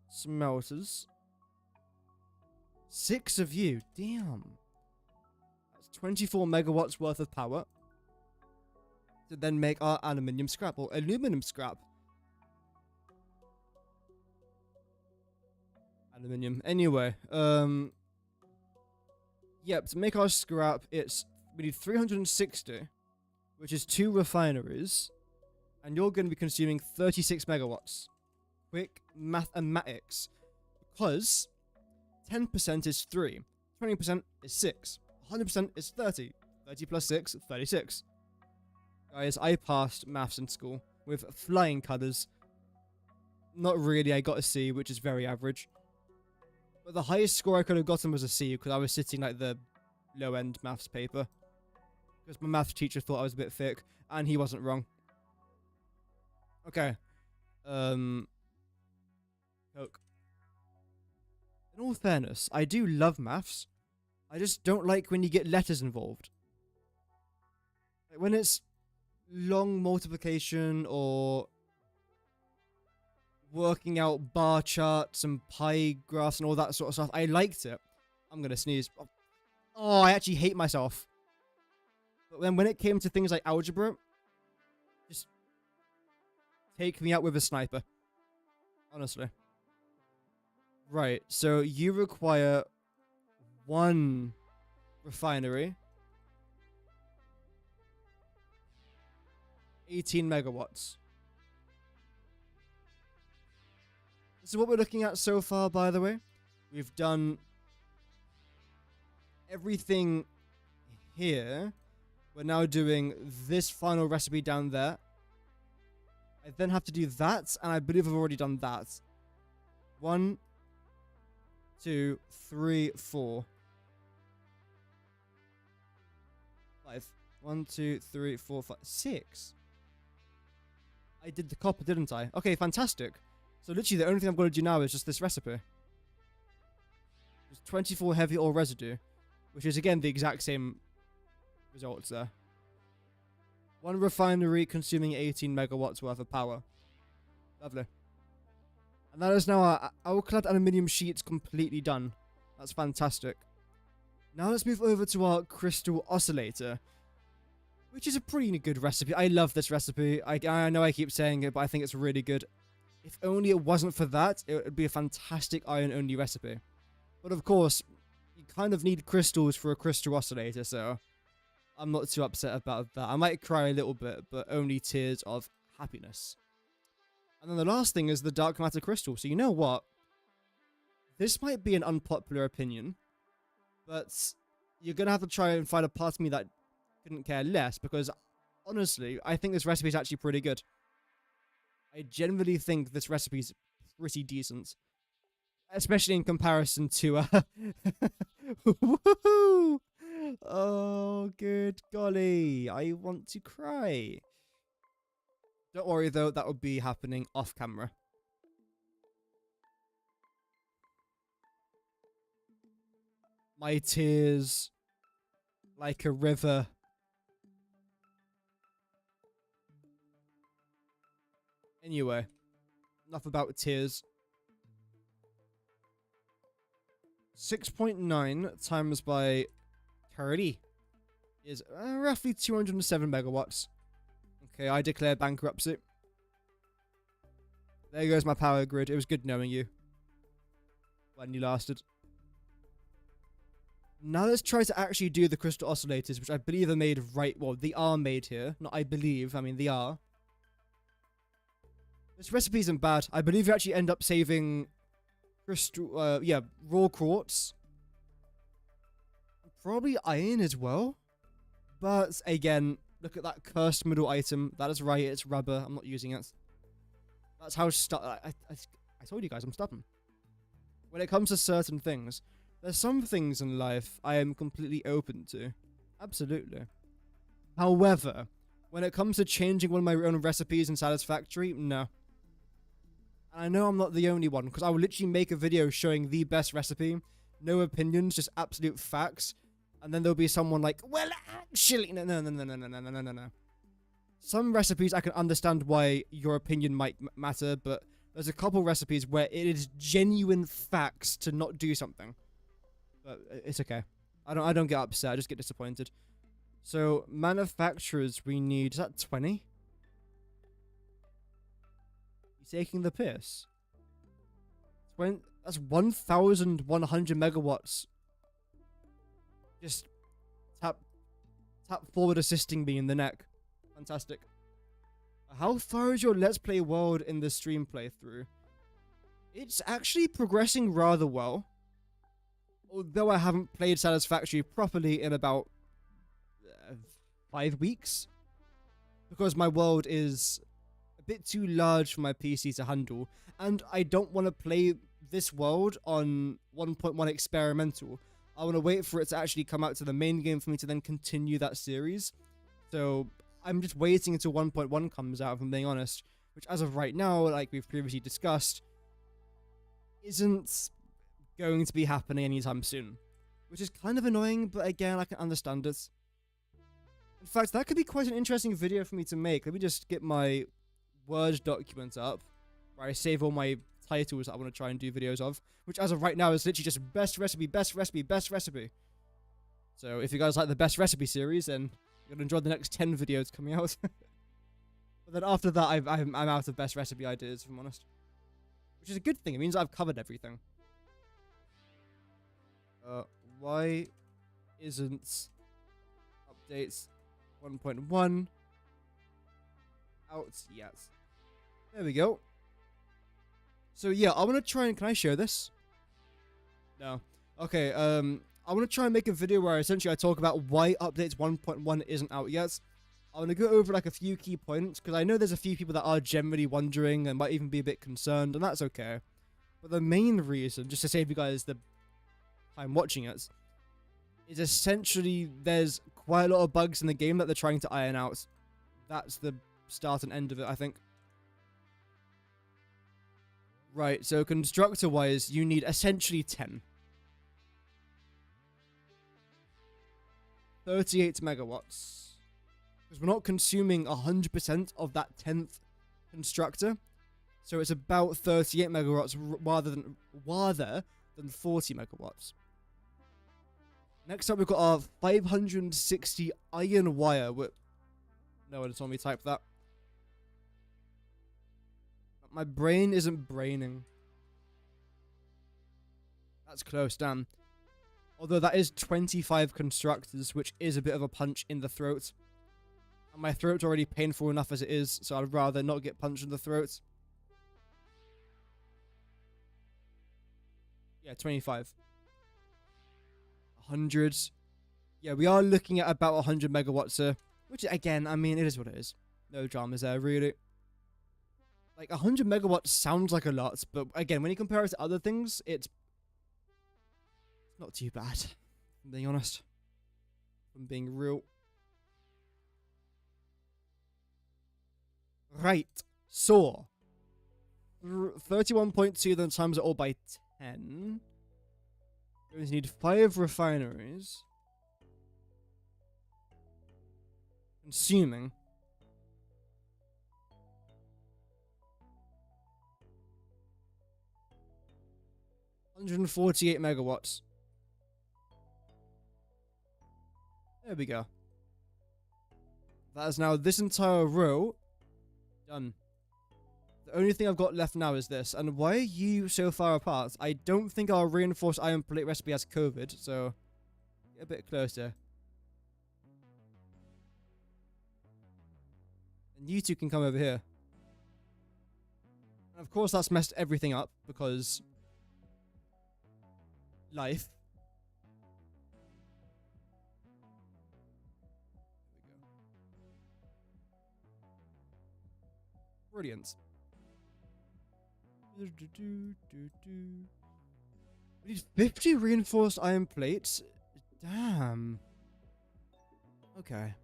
smelters. 6 of you. Damn. That's 24 megawatts worth of power to then make our aluminium scrap or aluminum scrap. Aluminium. Anyway, yep, to make our scrap, we need 360, which is 2 refineries, and you're going to be consuming 36 megawatts. Quick mathematics, because 10% is 3, 20% is 6, 100% is 30, 30 plus 6, 36. Guys, I passed maths in school with flying colours. Not really, I got a C, which is very average. But the highest score I could have gotten was a C, because I was sitting like the low-end maths paper. Because my maths teacher thought I was a bit thick, and he wasn't wrong. Okay. Coke. In all fairness, I do love maths. I just don't like when you get letters involved. Like when it's long multiplication or working out bar charts and pie graphs and all that sort of stuff. I liked it. I'm gonna sneeze. Oh, I actually hate myself. But then when it came to things like algebra, just take me out with a sniper. Honestly. Right, so you require 1 refinery. 18 megawatts. This is what we're looking at so far, by the way. We've done everything here. We're now doing this final recipe down there. I then have to do that, and I believe I've already done that. 1, 2, 3, 4. 5. 1, 2, 3, 4, 5, 6. I did the copper, didn't I? Okay, fantastic. So literally the only thing I'm going to do now is just this recipe. Just 24 heavy ore residue, which is again the exact same results there. 1 refinery consuming 18 megawatts worth of power. Lovely. And that is now our alclad aluminium sheets completely done. That's fantastic. Now let's move over to our crystal oscillator, which is a pretty good recipe. I love this recipe. I know I keep saying it, but I think it's really good. If only it wasn't for that, it would be a fantastic iron-only recipe. But of course, you kind of need crystals for a crystal oscillator, so I'm not too upset about that. I might cry a little bit, but only tears of happiness. And then the last thing is the dark matter crystal. So you know what? This might be an unpopular opinion, but you're going to have to try and find a part of me that couldn't care less, because honestly, I think this recipe is actually pretty good. I genuinely think this recipe is pretty decent. Especially in comparison to... Woohoo! Oh, good golly. I want to cry. Don't worry, though. That will be happening off camera. My tears, like a river. Anyway, enough about tears. 6.9 times by 30 is roughly 207 megawatts. Okay, I declare bankruptcy. There goes my power grid. It was good knowing you when you lasted. Now let's try to actually do the crystal oscillators, which I believe are made right... Well, they are made here. Not I believe. I mean, they are. This recipe isn't bad. I believe you actually end up saving crystal... yeah, raw quartz. Probably iron as well. But, again, look at that cursed middle item. That is right, it's rubber. I'm not using it. That's how... I told you guys, I'm stubborn. When it comes to certain things... There's some things in life I am completely open to. Absolutely. However, when it comes to changing one of my own recipes in Satisfactory, no. And I know I'm not the only one, because I will literally make a video showing the best recipe. No opinions, just absolute facts. And then there'll be someone like, well, actually... No. some recipes I can understand why your opinion might matter, but there's a couple recipes where it is genuine facts to not do something. But it's okay. I don't get upset. I just get disappointed. So manufacturers, we need, is that 20? You taking the piss? That's 1,100 megawatts. Just tap forward assisting me in the neck. Fantastic. How far is your Let's Play world in the stream playthrough? It's actually progressing rather well. Although I haven't played Satisfactory properly in about 5 weeks. Because my world is a bit too large for my PC to handle. And I don't want to play this world on 1.1 experimental. I want to wait for it to actually come out to the main game for me to then continue that series. So I'm just waiting until 1.1 comes out, if I'm being honest. Which as of right now, like we've previously discussed, isn't going to be happening anytime soon. Which is kind of annoying, but again, I can understand it. In fact, that could be quite an interesting video for me to make. Let me just get my Word document up, where I save all my titles that I want to try and do videos of. Which as of right now is literally just best recipe, best recipe, best recipe. So if you guys like the best recipe series, then you'll enjoy the next 10 videos coming out. But then after that, I'm out of best recipe ideas, if I'm honest. Which is a good thing. It means I've covered everything. Why isn't updates 1.1 out yet? There we go. So yeah, I want to try and... Can I show this? No. Okay, I want to try and make a video where essentially I talk about why updates 1.1 isn't out yet. I want to go over like a few key points, because I know there's a few people that are generally wondering and might even be a bit concerned, and that's okay. But the main reason, just to save you guys the time watching it, is essentially there's quite a lot of bugs in the game that they're trying to iron out. That's the start and end of it, I think. Right, so constructor-wise, you need essentially 10. 38 megawatts. Because we're not consuming 100% of that 10th constructor. So it's about 38 megawatts rather than 40 megawatts. Next up, we've got our 560 iron wire. No one told me to type that. My brain isn't braining. That's close, damn. Although that is 25 constructors, which is a bit of a punch in the throat. And my throat's already painful enough as it is, so I'd rather not get punched in the throat. Yeah, 25. 100. Yeah, we are looking at about 100 megawatts here. Which, again, I mean, it is what it is. No dramas there, really. Like, 100 megawatts sounds like a lot, but again, when you compare it to other things, it's not too bad, if I'm being honest. If I'm being real. Right, so 31.2, then times it all by 10. We're going to need 5 refineries. Consuming 148 megawatts. There we go. That is now this entire row done. The only thing I've got left now is this. And why are you so far apart? I don't think our reinforced iron plate recipe has COVID, so get a bit closer. And you two can come over here. And of course that's messed everything up, because life. There we go. Brilliant. We need 50 reinforced iron plates. Damn. Okay.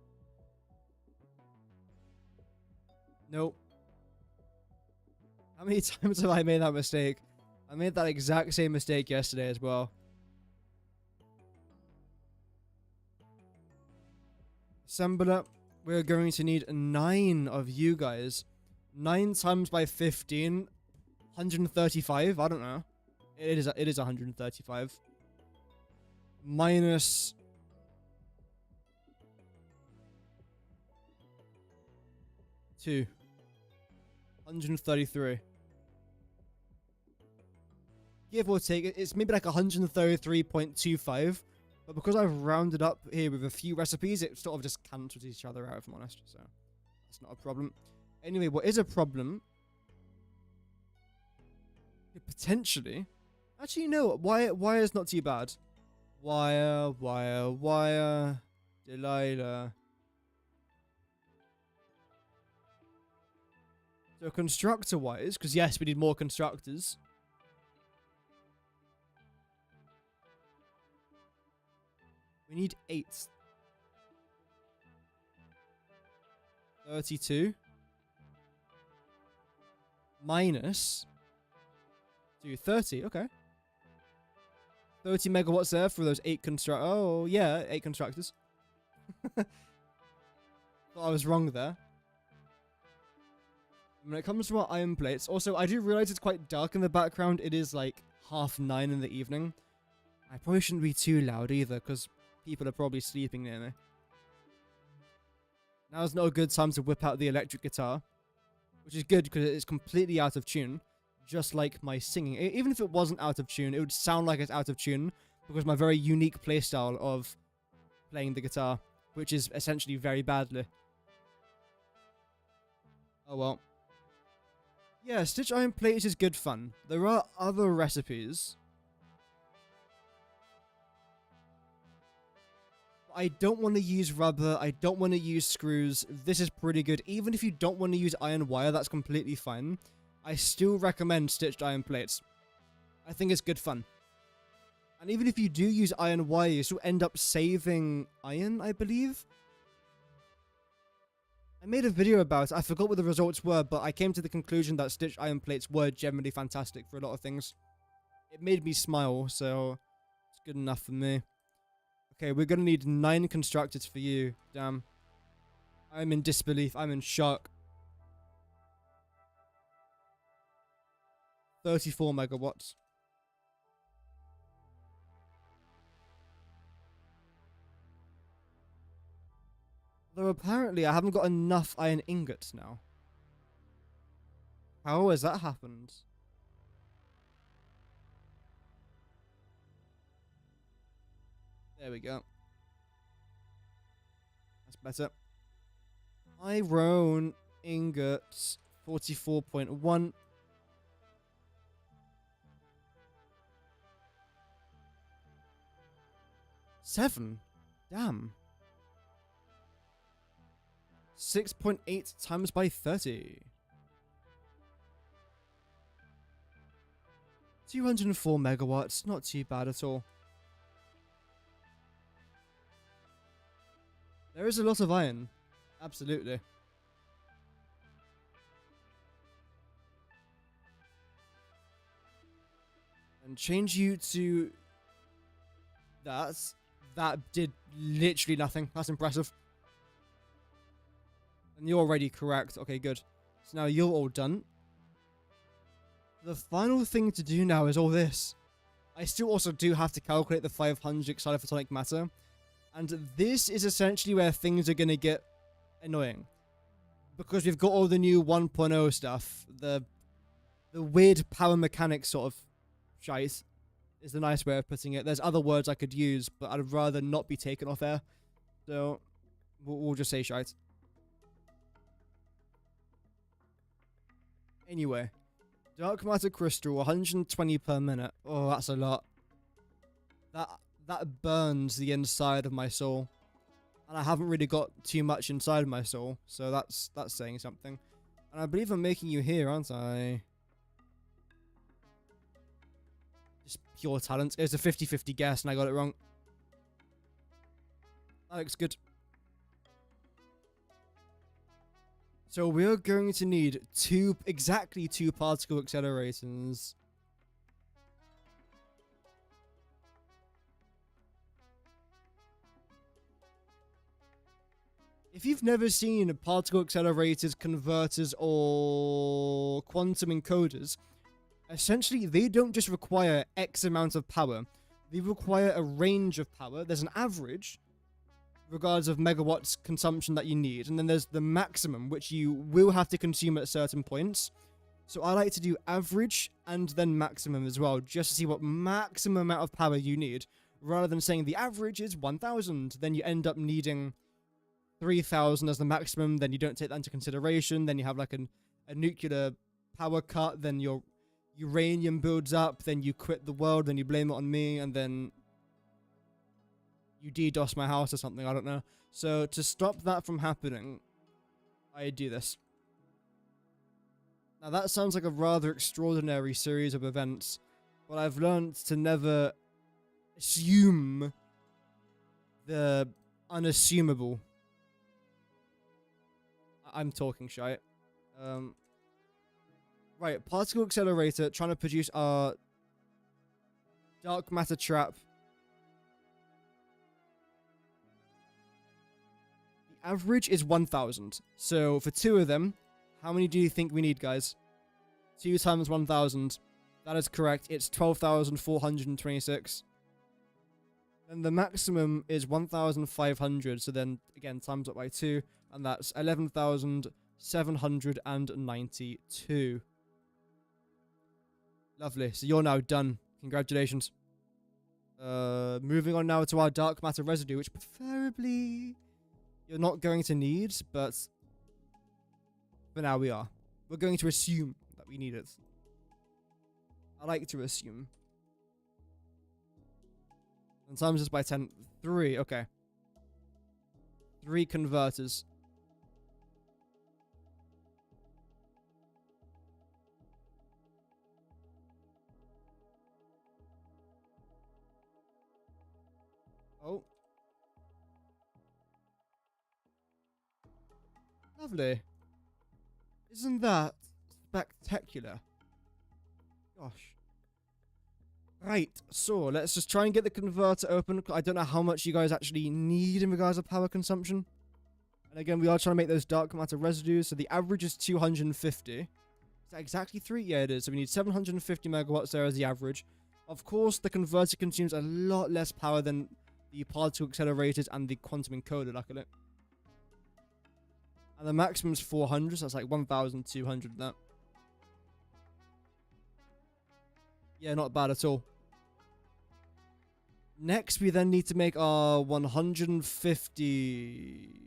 Nope. How many times have I made that mistake? I made that exact same mistake yesterday as well. Assembler. we're going to need 9 of you guys. 9 times by 15, 135. I don't know. It is 135. Minus 2. 133. Give or take, it's maybe like 133.25. But because I've rounded up here with a few recipes, it sort of just cancels each other out, if I'm honest. So, that's not a problem. Anyway, what is a problem? Potentially. Actually, no. Wire is not too bad. Wire. Delilah. So constructor-wise, because yes, we need more constructors. We need 8. 32. Minus. Do 30, okay. 30 megawatts there for those 8 oh, yeah, 8 constructors. Thought I was wrong there. When it comes to our iron plates, also, I do realize it's quite dark in the background. It is like 9:30 in the evening. I probably shouldn't be too loud either, because people are probably sleeping near me. Now's not a good time to whip out the electric guitar, which is good because it's completely out of tune, just like my singing. Even if it wasn't out of tune, it would sound like it's out of tune because my very unique playstyle of playing the guitar, which is essentially very badly. Oh well. Yeah, stitch iron plates is good fun. There are other recipes. I don't want to use rubber. I don't want to use screws. This is pretty good. Even if you don't want to use iron wire, that's completely fine. I still recommend stitched iron plates. I think it's good fun. And even if you do use iron wire, you still end up saving iron, I believe. I made a video about it. I forgot what the results were, but I came to the conclusion that stitched iron plates were generally fantastic for a lot of things. It made me smile, so it's good enough for me. Okay, we're gonna need 9 constructors for you. Damn. I'm in disbelief. I'm in shock. 34 megawatts. Though apparently I haven't got enough iron ingots now. How has that happened? There we go. That's better. Iron ingots 44.1. Seven. Damn. 6.8 times by 30. 204 megawatts. Not too bad at all. There is a lot of iron. Absolutely. And change you to that. That did literally nothing. That's impressive. And you're already correct. Okay, good. So now you're all done. The final thing to do now is all this. I still also do have to calculate the 500 excited photonic matter. And this is essentially where things are going to get annoying. Because we've got all the new 1.0 stuff. The weird power mechanics sort of shite is the nice way of putting it. There's other words I could use, but I'd rather not be taken off air. So, we'll just say shite. Anyway. Dark matter crystal, 120 per minute. Oh, that's a lot. That burns the inside of my soul. And I haven't really got too much inside of my soul. So that's saying something. And I believe I'm making you here, aren't I? Just pure talent. It was a 50-50 guess and I got it wrong. That looks good. So we're going to need exactly two particle accelerators. If you've never seen particle accelerators, converters, or quantum encoders, essentially they don't just require X amount of power. They require a range of power. There's an average, regardless of megawatts consumption that you need. And then there's the maximum, which you will have to consume at certain points. So I like to do average and then maximum as well, just to see what maximum amount of power you need. Rather than saying the average is 1,000, then you end up needing 3,000 as the maximum, then you don't take that into consideration, then you have like a nuclear power cut, then your uranium builds up, then you quit the world, then you blame it on me, and then you DDoS my house or something, I don't know. So to stop that from happening, I do this. Now that sounds like a rather extraordinary series of events, but I've learned to never assume the unassumable. I'm talking shite. Right, particle accelerator trying to produce our dark matter trap. The average is 1,000. So for 2 of them, how many do you think we need, guys? 2 times 1,000. That is correct. It's 12,426. And the maximum is 1,500. So then, again, times it by 2. And that's 11,792. Lovely. So you're now done. Congratulations. Moving on now to our dark matter residue, which preferably you're not going to need, but for now we are. We're going to assume that we need it. I like to assume. And times this by 10. 3, okay. 3 converters. Oh. Lovely. Isn't that spectacular? Gosh. Right, so let's just try and get the converter open. I don't know how much you guys actually need in regards to power consumption. And again, we are trying to make those dark matter residues, so the average is 250. Is that exactly 3? Yeah, it is. So we need 750 megawatts there as the average. Of course, the converter consumes a lot less power than the particle accelerators and the quantum encoder, luckily. And the maximum is 400, so that's like 1,200 that. Yeah, not bad at all. Next, we then need to make our 150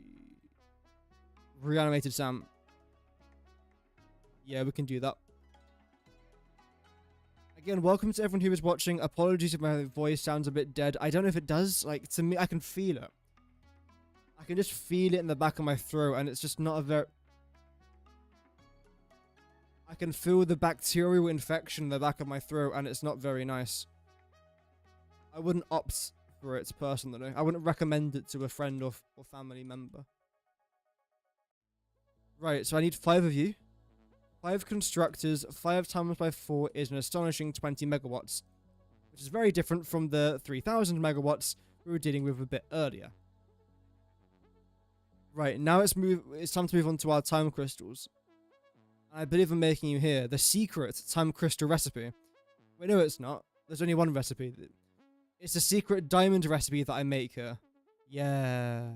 reanimated SAM. Yeah, we can do that. Again, welcome to everyone who is watching. Apologies if my voice sounds a bit dead. I don't know if it does. Like, to me, I can feel it. I can just feel it in the back of my throat, and it's just not a very... I can feel the bacterial infection in the back of my throat, and it's not very nice. I wouldn't opt for it personally. I wouldn't recommend it to a friend or family member. Right, so I need 5 of you. 5 constructors. 5 times by 4 is an astonishing 20 megawatts. Which is very different from the 3,000 megawatts we were dealing with a bit earlier. Right, now it's time to move on to our time crystals. I believe I'm making you here the secret time crystal recipe. Wait, no, it's not. There's only one recipe. It's a secret diamond recipe that I make here. Yeah.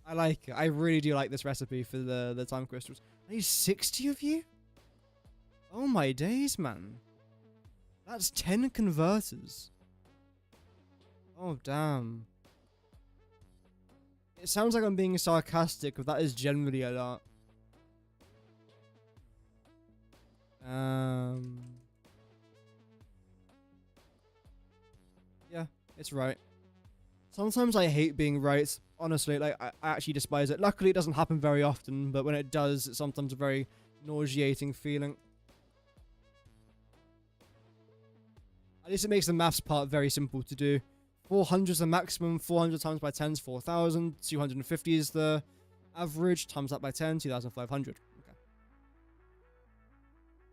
I like it. I really do like this recipe for the time crystals. I need 60 of you? Oh my days, man. That's 10 converters. Oh, damn. It sounds like I'm being sarcastic, but that is generally a lot. Yeah, it's right. Sometimes I hate being right. Honestly, like, I actually despise it. Luckily, it doesn't happen very often, but when it does, it's sometimes a very nauseating feeling. At least it makes the maths part very simple to do. 400 is the maximum, 400 times by 10 is 4,000, 250 is the average, times that by 10, 2,500. Okay.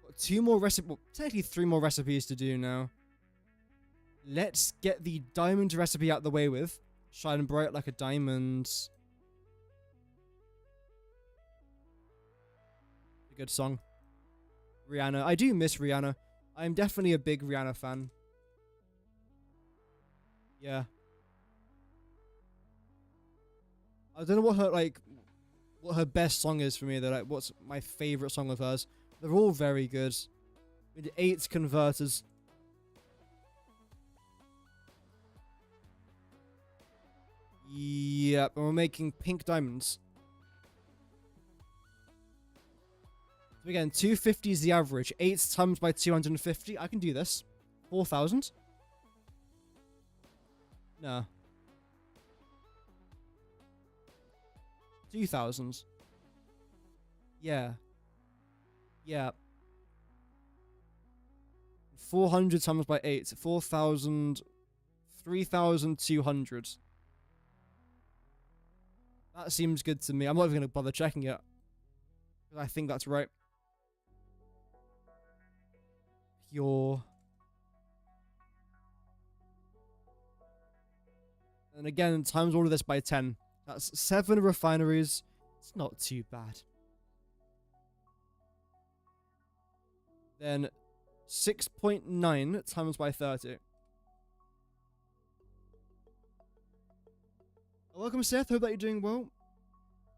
Got 2 more recipes, well, technically 3 more recipes to do now. Let's get the diamond recipe out the way with. Shine bright like a diamond. A good song. Rihanna. I do miss Rihanna. I'm definitely a big Rihanna fan. Yeah. I don't know what her best song is for me though. Like, what's my favorite song of hers? They're all very good. With 8 converters. Yep, and we're making pink diamonds. So again, 250 is the average. 8 times by 250. I can do this. 4,000? No. 2,000. Yeah. Yeah. 400 times by 8. 4,000. 3,200. That seems good to me. I'm not even going to bother checking it. I think that's right. Pure. And again, times all of this by 10. That's 7 refineries. It's not too bad. Then 6.9 times by 30. Welcome, Seth. Hope that you're doing well.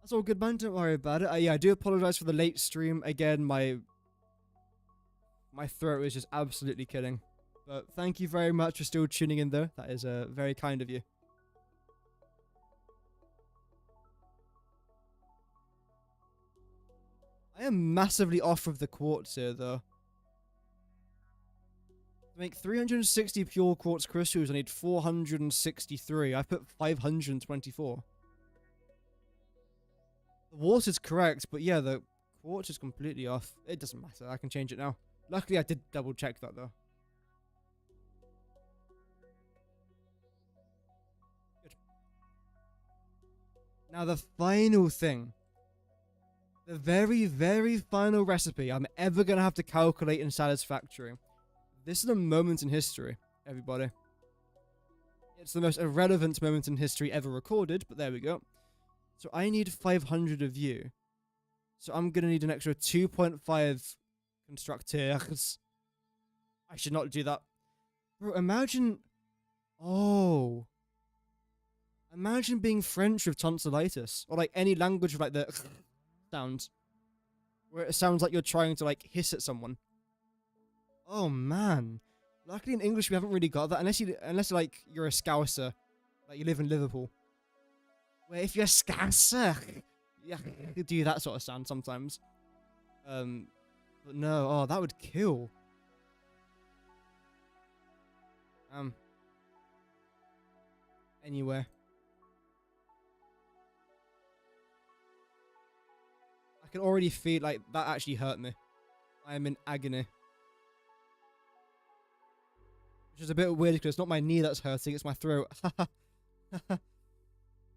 That's all good, man. Don't worry about it. Yeah, I do apologize for the late stream. Again, my throat is just absolutely killing. But thank you very much for still tuning in, though. That is very kind of you. I am massively off of the quartz here, though. To make 360 pure quartz crystals, I need 463. I put 524. The water's correct, but yeah, the quartz is completely off. It doesn't matter. I can change it now. Luckily, I did double check that, though. Good. Now, the final thing. The very, very final recipe I'm ever going to have to calculate in Satisfactory. This is a moment in history, everybody. It's the most irrelevant moment in history ever recorded, but there we go. So I need 500 of you. So I'm going to need an extra 2.5 constructors. I should not do that. Bro, imagine... Oh. Imagine being French with tonsillitis. Or like any language with like the sound. Where it sounds like you're trying to like hiss at someone. Oh man. Luckily in English we haven't really got that. Unless like you're a Scouser. Like you live in Liverpool. Where if you're a Scouser, yeah, you could do that sort of sound sometimes. But no, oh that would kill. Anyway. I can already feel like that actually hurt me. I am in agony. Which is a bit weird because it's not my knee that's hurting, it's my throat.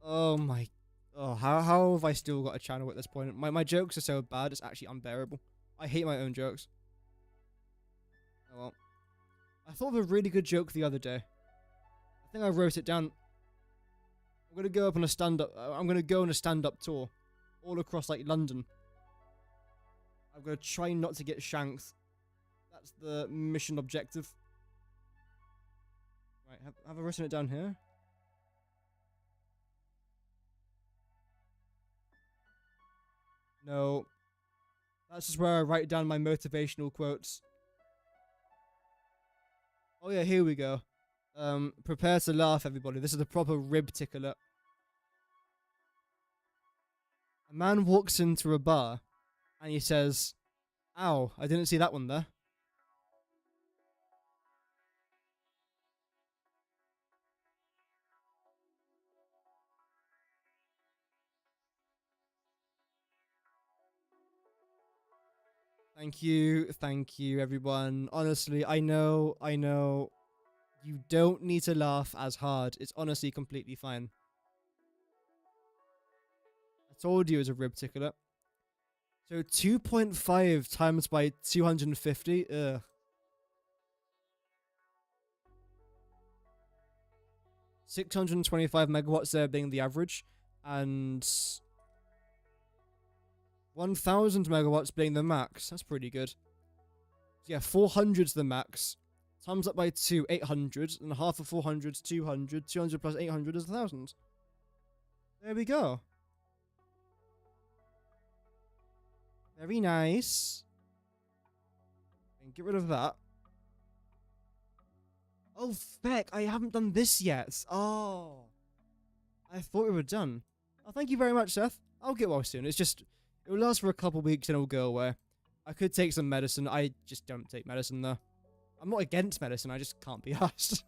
Oh my... Oh, how have I still got a channel at this point? My jokes are so bad, it's actually unbearable. I hate my own jokes. Oh well. I thought of a really good joke the other day. I think I wrote it down. I'm gonna go up on a stand-up... I'm gonna go on a stand-up tour. All across, like, London. I'm gonna try not to get shanked. That's the mission objective. Right, have I written it down here? No. That's just where I write down my motivational quotes. Oh yeah, here we go. Prepare to laugh, everybody. This is the proper rib tickler. A man walks into a bar and he says, "Ow, I didn't see that one there." Thank you, everyone. Honestly, I know, you don't need to laugh as hard. It's honestly completely fine. I told you it was a rib tickler. So 2.5 times by 250, ugh. 625 megawatts there being the average, and 1000 megawatts being the max. That's pretty good. Yeah, 400's the max. Times up by 2, 800, and half of 400 is 200. 200 plus 800 is 1000. There we go. Very nice. And get rid of that. Oh, feck, I haven't done this yet. Oh. I thought we were done. Oh, thank you very much, Seth. I'll get well soon. It's just, it will last for a couple weeks and it'll go away. I could take some medicine. I just don't take medicine, though. I'm not against medicine, I just can't be asked.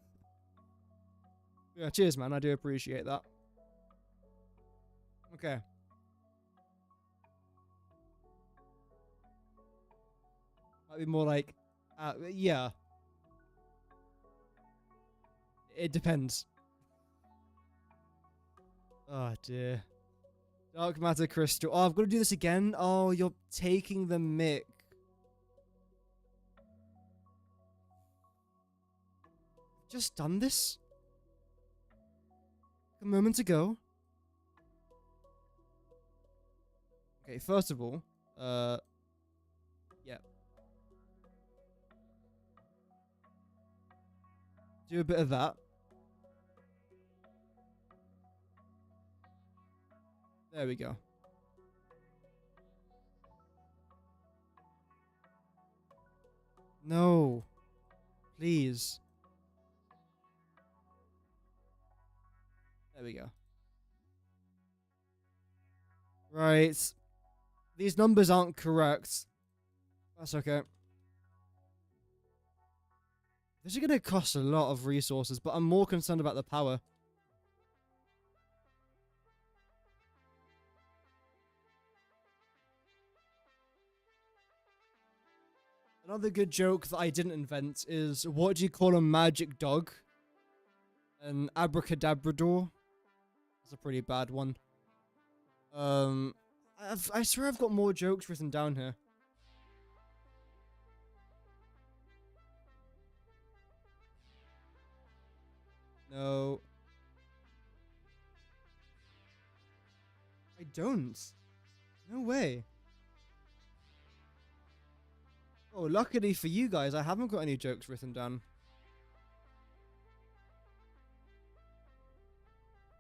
Yeah, cheers, man. I do appreciate that. Okay. Might be more like, yeah. It depends. Oh, dear. Dark matter crystal. Oh, I've got to do this again? Oh, you're taking the mick. Just done this? A moment ago. Okay, first of all, yeah. Do a bit of that. There we go. No. Please. There we go. Right. These numbers aren't correct. That's okay. This is going to cost a lot of resources, but I'm more concerned about the power. Another good joke that I didn't invent is, what do you call a magic dog? An abracadabrador? That's a pretty bad one. I swear I've got more jokes written down here. No. I don't. No way. Oh, luckily for you guys, I haven't got any jokes written down.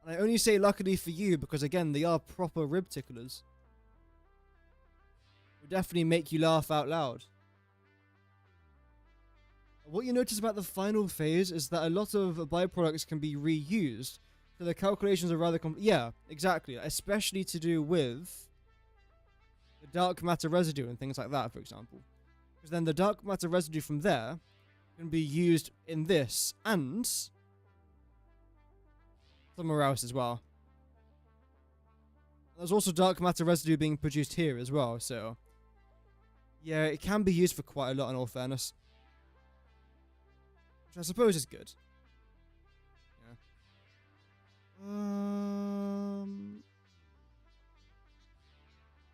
And I only say luckily for you because, again, they are proper rib ticklers. Will definitely make you laugh out loud. What you notice about the final phase is that a lot of byproducts can be reused. So the calculations are rather yeah, exactly. Especially to do with the dark matter residue and things like that, for example. Because then the dark matter residue from there can be used in this and somewhere else as well. There's also dark matter residue being produced here as well, so yeah, it can be used for quite a lot in all fairness. Which I suppose is good. Yeah.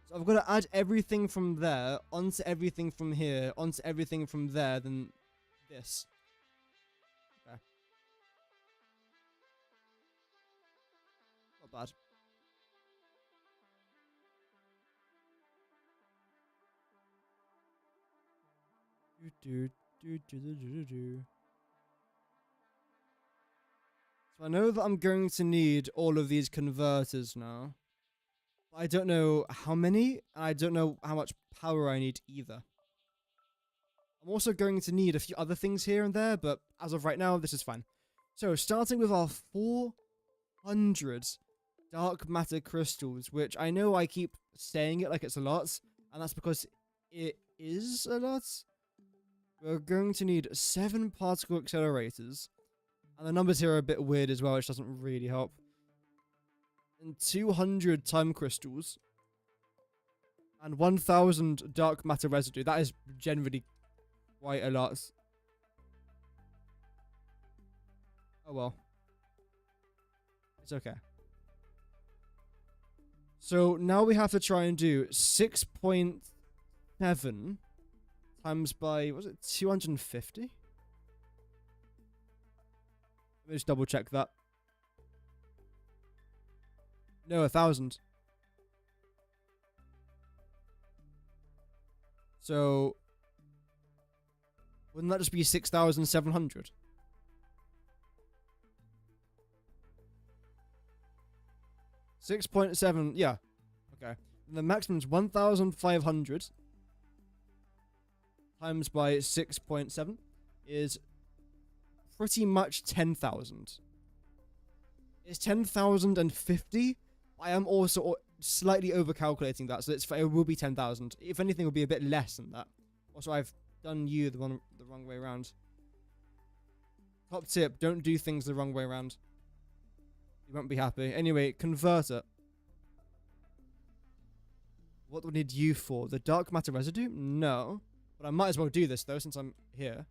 So I've got to add everything from there onto everything from here onto everything from there, then this. Okay. Not bad. So I know that I'm going to need all of these converters now. But I don't know how many, and I don't know how much power I need either. I'm also going to need a few other things here and there, but as of right now, this is fine. So, starting with our 400 dark matter crystals, which I know I keep saying it like it's a lot, and that's because it is a lot. We're going to need 7 particle accelerators. And the numbers here are a bit weird as well, which doesn't really help. And 200 time crystals. And 1000 dark matter residue. That is generally quite a lot. Oh well. It's okay. So now we have to try and do 6.7 times by, was it 250? Let me just double check that. No, 1,000. So wouldn't that just be 6,700? $6.7, yeah. Okay. And the maximum is 1,500 times by 6.7 is pretty much 10,000. It's 10,050. I am also slightly overcalculating that, so it will be 10,000. If anything, it will be a bit less than that. Also, I've done you the wrong way around. Top tip, don't do things the wrong way around. You won't be happy. Anyway, converter. What do we need you for? The dark matter residue? No. But I might as well do this, though, since I'm here.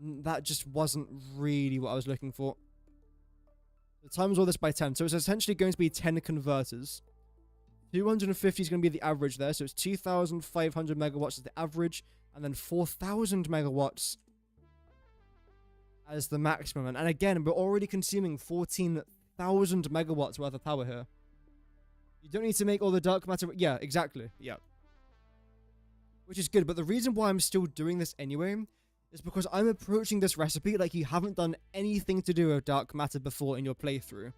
That just wasn't really what I was looking for. So times all this by 10. So it's essentially going to be 10 converters. 250 is going to be the average there. So it's 2,500 megawatts is the average. And then 4,000 megawatts as the maximum. And again, we're already consuming 14,000 megawatts worth of power here. You don't need to make all the dark matter... Yeah, exactly. Yeah. Which is good. But the reason why I'm still doing this anyway is because I'm approaching this recipe like you haven't done anything to do with dark matter before in your playthrough.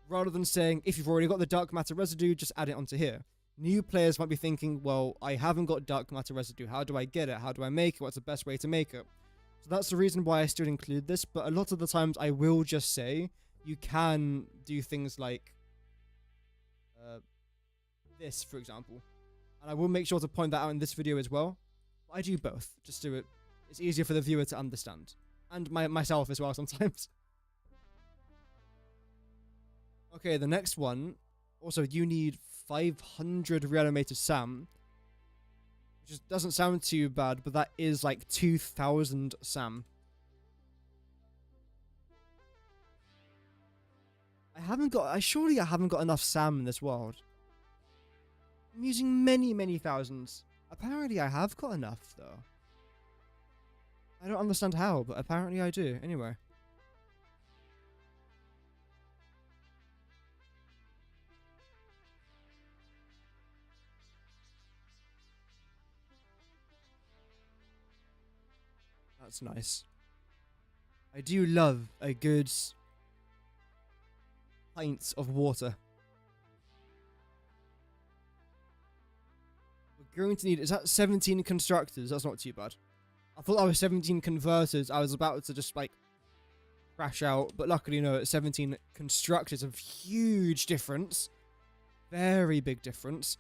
Rather than saying, if you've already got the dark matter residue, just add it onto here. New players might be thinking, well, I haven't got dark matter residue. How do I get it? How do I make it? What's the best way to make it? So that's the reason why I still include this. But a lot of the times I will just say you can do things like this, for example. And I will make sure to point that out in this video as well. But I do both, just do it. It's easier for the viewer to understand. And myself as well sometimes. Okay, the next one. Also, you need 500 reanimated SAM. Which just doesn't sound too bad, but that is like 2,000 SAM. Surely I haven't got enough SAM in this world. I'm using many thousands. Apparently I have got enough, though. I don't understand how, but apparently I do. Anyway. That's nice. I do love a good pint of water. We're going to need... Is that 17 constructors? That's not too bad. I thought that was 17 converters. I was about to just, like, crash out. But luckily, no, it's 17 constructors. Of huge difference. Very big difference.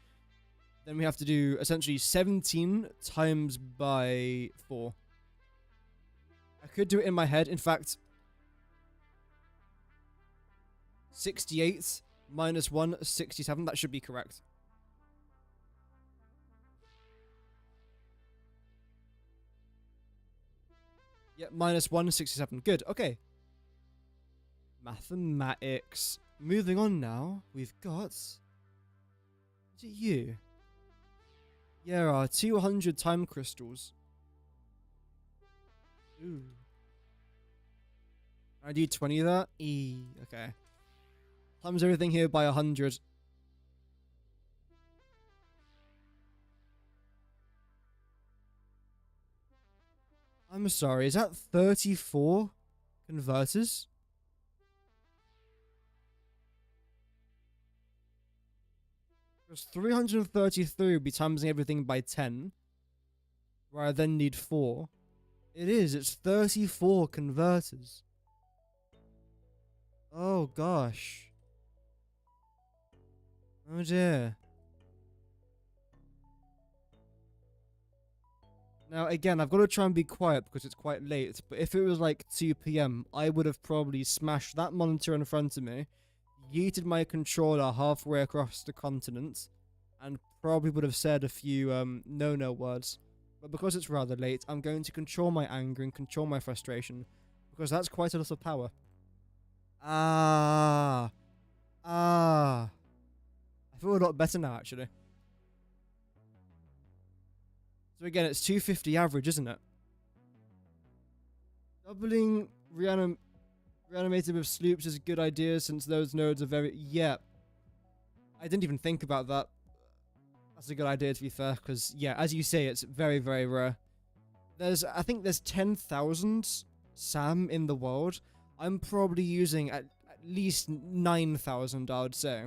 Then we have to do, essentially, 17 times by 4. I could do it in my head. In fact, 68 minus 1, 67. That should be correct. Yep, minus 1, 67. Good, okay. Mathematics. Moving on now, we've got... Is it you? Yeah, 200 time crystals. Ooh. I do 20 of that? Okay. Times everything here by 100. I'm sorry, is that 34 converters? Because 333 would be timesing everything by 10. Where I then need 4. It is, it's 34 converters. Oh gosh. Oh dear. Now again, I've got to try and be quiet because it's quite late, but if it was like 2 PM, I would have probably smashed that monitor in front of me, yeeted my controller halfway across the continent, and probably would have said a few no-no words. But because it's rather late, I'm going to control my anger and control my frustration, because that's quite a lot of power. I feel a lot better now, actually. So again, it's 250 average, isn't it? Doubling reanimated with sloops is a good idea since those nodes are very... Yeah. I didn't even think about that. That's a good idea, to be fair, because, yeah, as you say, it's very, very rare. I think there's 10,000 SAM in the world. I'm probably using at least 9,000, I would say.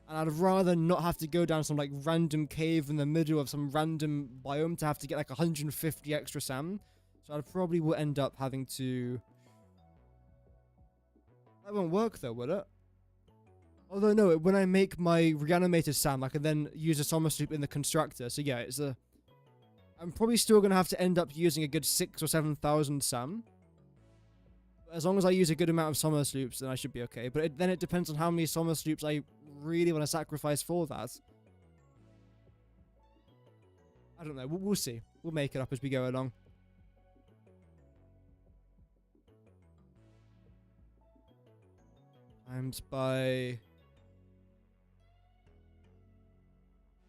And I'd rather not have to go down some, like, random cave in the middle of some random biome to have to get, like, 150 extra SAM. So I probably will end up having to... That won't work, though, will it? Although, no, when I make my reanimated SAM, I can then use a summer sloop in the constructor. So, yeah, it's a... I'm probably still going to have to end up using a good 6,000 or 7,000 SAM. As long as I use a good amount of summer sloops, then I should be okay. But then it depends on how many summer sloops I really want to sacrifice for that. I don't know. We'll see. We'll make it up as we go along. Times by...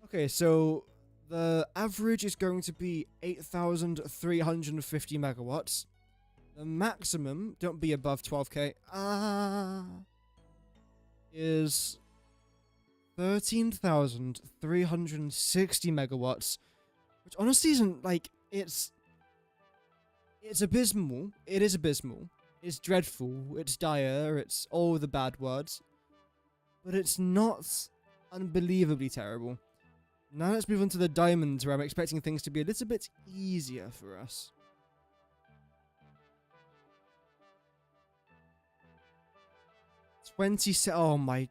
Okay, so the average is going to be 8,350 megawatts. The maximum, don't be above 12k, is 13,360 megawatts, which honestly isn't, like, it's abysmal. It is abysmal. It's dreadful. It's dire. It's all the bad words. But it's not unbelievably terrible. Now let's move on to the diamonds, where I'm expecting things to be a little bit easier for us. Oh my...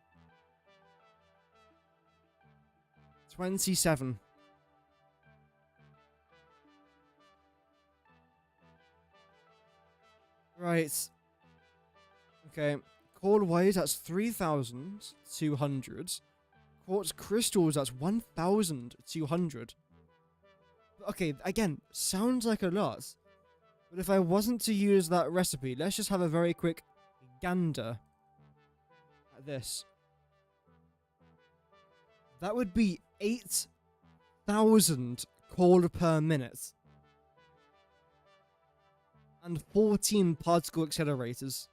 27. Right. Okay. Coal white, that's 3,200. Quartz crystals, that's 1,200. Okay, again, sounds like a lot. But if I wasn't to use that recipe, let's just have a very quick gander at this. That would be 8,000 coal per minute. And 14 particle accelerators.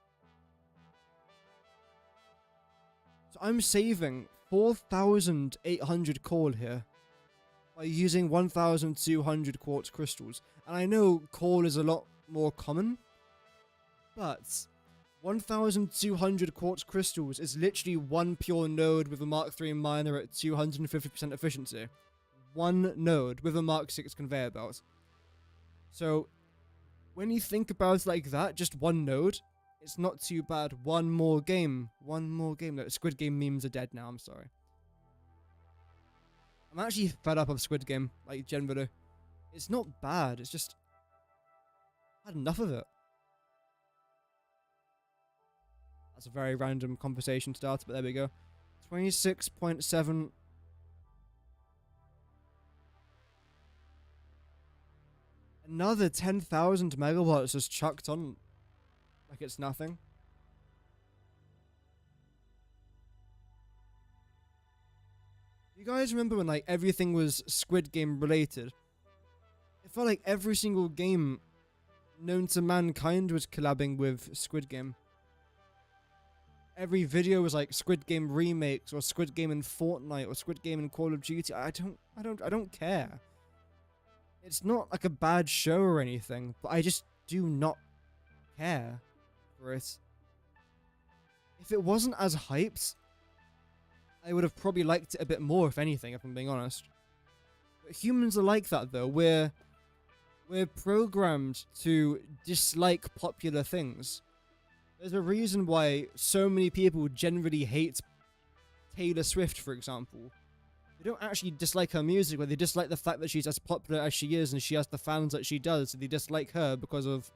So I'm saving 4,800 coal here by using 1,200 quartz crystals. And I know coal is a lot more common, but 1,200 quartz crystals is literally one pure node with a Mark III miner at 250% efficiency. One node with a Mark VI conveyor belt. So, when you think about it like that, just one node, it's not too bad. One more game. One more game. No, Squid Game memes are dead now, I'm sorry. I'm actually fed up of Squid Game, like, generally. It's not bad, it's just... I had enough of it. That's a very random conversation starter, but there we go. 26.7... Another 10,000 megawatts just chucked on like it's nothing. You guys remember when, like, everything was Squid Game related? It felt like every single game known to mankind was collabing with Squid Game. Every video was like Squid Game remakes or Squid Game in Fortnite or Squid Game in Call of Duty. I don't care. It's not like a bad show or anything, but I just do not care for it. If it wasn't as hyped, I would have probably liked it a bit more, if anything, if I'm being honest. But humans are like that, though. We're programmed to dislike popular things. There's a reason why so many people generally hate Taylor Swift, for example. They don't actually dislike her music, but they dislike the fact that she's as popular as she is and she has the fans that she does. So they dislike her because of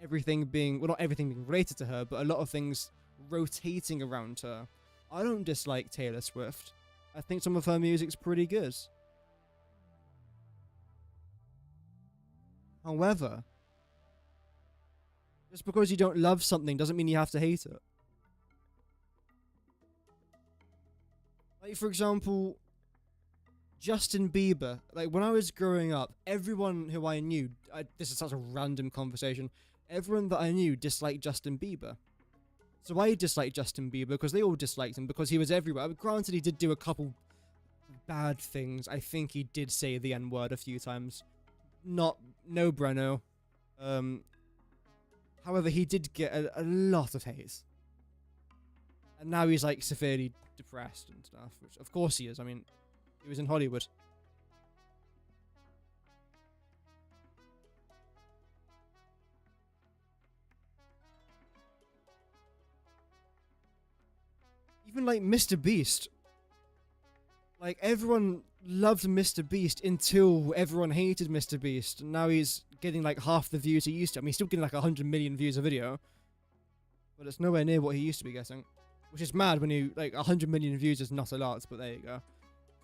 everything being... Well, not everything being related to her, but a lot of things rotating around her. I don't dislike Taylor Swift. I think some of her music's pretty good. However, just because you don't love something doesn't mean you have to hate it. Like, for example, Justin Bieber. Like, when I was growing up, everyone who I knew... this is such a random conversation. everyone that I knew disliked Justin Bieber. So I disliked Justin Bieber because they all disliked him because he was everywhere. But granted, he did do a couple bad things. I think he did say the N-word a few times. No Breno. However, he did get a lot of hate. And now he's like severely depressed and stuff, which of course he is. I mean, he was in Hollywood. Even like Mr. Beast. Like, everyone loved Mr. Beast until everyone hated Mr. Beast. And now he's getting like half the views he used to. I mean, he's still getting like 100 million views a video. But it's nowhere near what he used to be getting. Which is mad when you, like, 100 million views is not a lot, but there you go.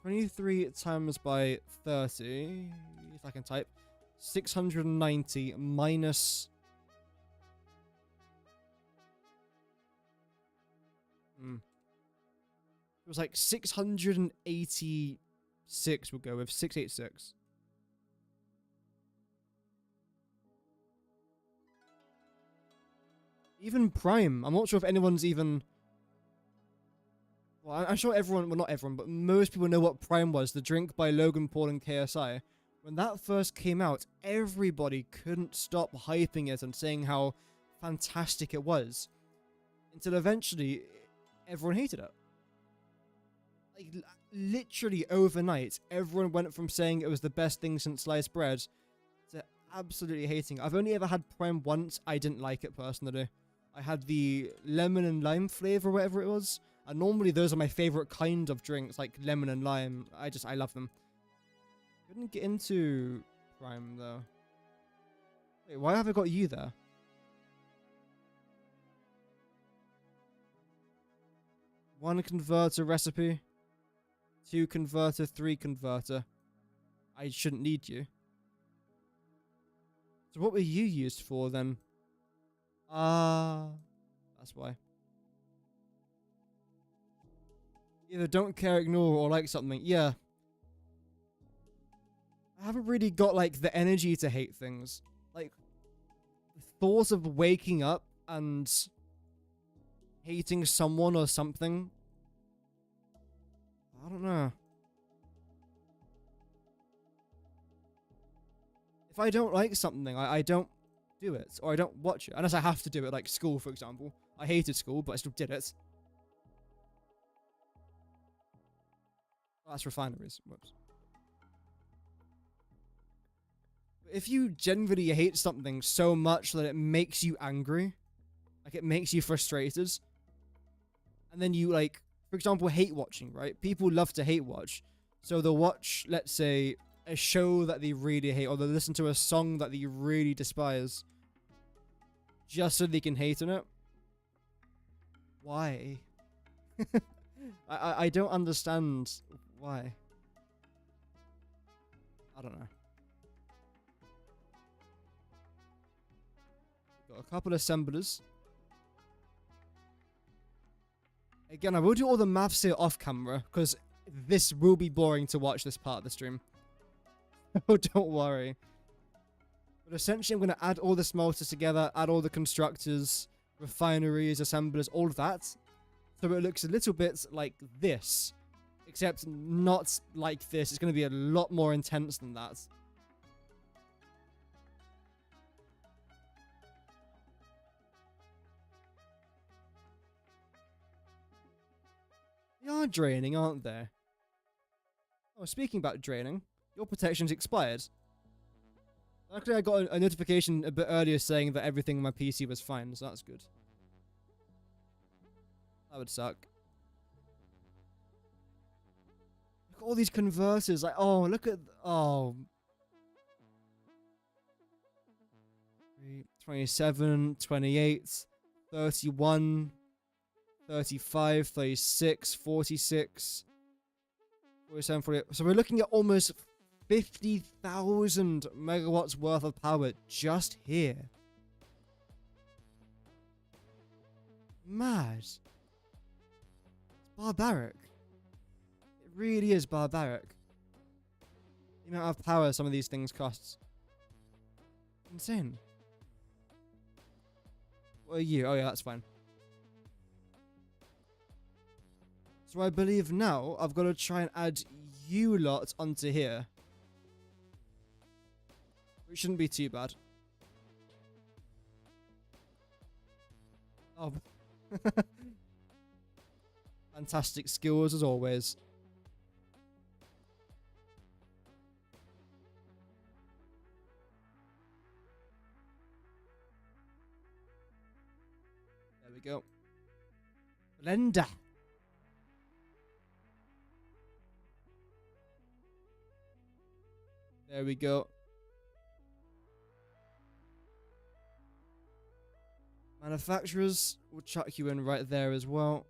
23 times by 30, if I can type. 690 minus... It was like 686 we'll go with. 686. Even Prime. I'm not sure if anyone's even... Well, I'm sure everyone... Well, not everyone, but most people know what Prime was. The drink by Logan Paul and KSI. When that first came out, everybody couldn't stop hyping it and saying how fantastic it was. Until eventually, everyone hated it. Like, literally overnight, everyone went from saying it was the best thing since sliced bread to absolutely hating it. I've only ever had Prime once. I didn't like it personally. I had the lemon and lime flavor, whatever it was. And normally those are my favorite kind of drinks, like lemon and lime. I love them. Couldn't get into Prime though. Wait, why have I got you there? One converter recipe. 2 converter, 3 converter. I shouldn't need you. So what were you used for then? That's why. Either don't care, ignore, or like something. Yeah. I haven't really got like the energy to hate things. Like, the thought of waking up and hating someone or something. I don't know. If I don't like something, I don't do it. Or I don't watch it. Unless I have to do it, like school, for example. I hated school, but I still did it. Oh, that's refineries. Whoops. If you generally hate something so much that it makes you angry, like it makes you frustrated, and then you like... For example, hate watching, right? People love to hate watch. So they'll watch, let's say, a show that they really hate, or they'll listen to a song that they really despise, just so they can hate on it. Why? I don't understand why. I don't know. Got a couple of assemblers. Again, I will do all the maths here off camera, because this will be boring to watch this part of the stream. Oh, don't worry. But essentially, I'm going to add all the smelters together, add all the constructors, refineries, assemblers, all of that. So it looks a little bit like this. Except not like this. It's going to be a lot more intense than that. They are draining, aren't they? Oh, speaking about draining, your protection's expired. Luckily, I got a notification a bit earlier saying that everything on my PC was fine, so that's good. That would suck. Look at all these converters. Like, oh, look at... Oh. 27, 28, 31... 35, 36, 46, 47, 48. So we're looking at almost 50,000 megawatts worth of power just here. Mad. It's barbaric. It really is barbaric. The amount of power some of these things costs. Insane. What are you? Oh yeah, that's fine. So I believe now I've got to try and add you lot onto here. Which shouldn't be too bad. Oh. Fantastic skills as always. There we go. Blender. There we go. Manufacturers, will chuck you in right there as well.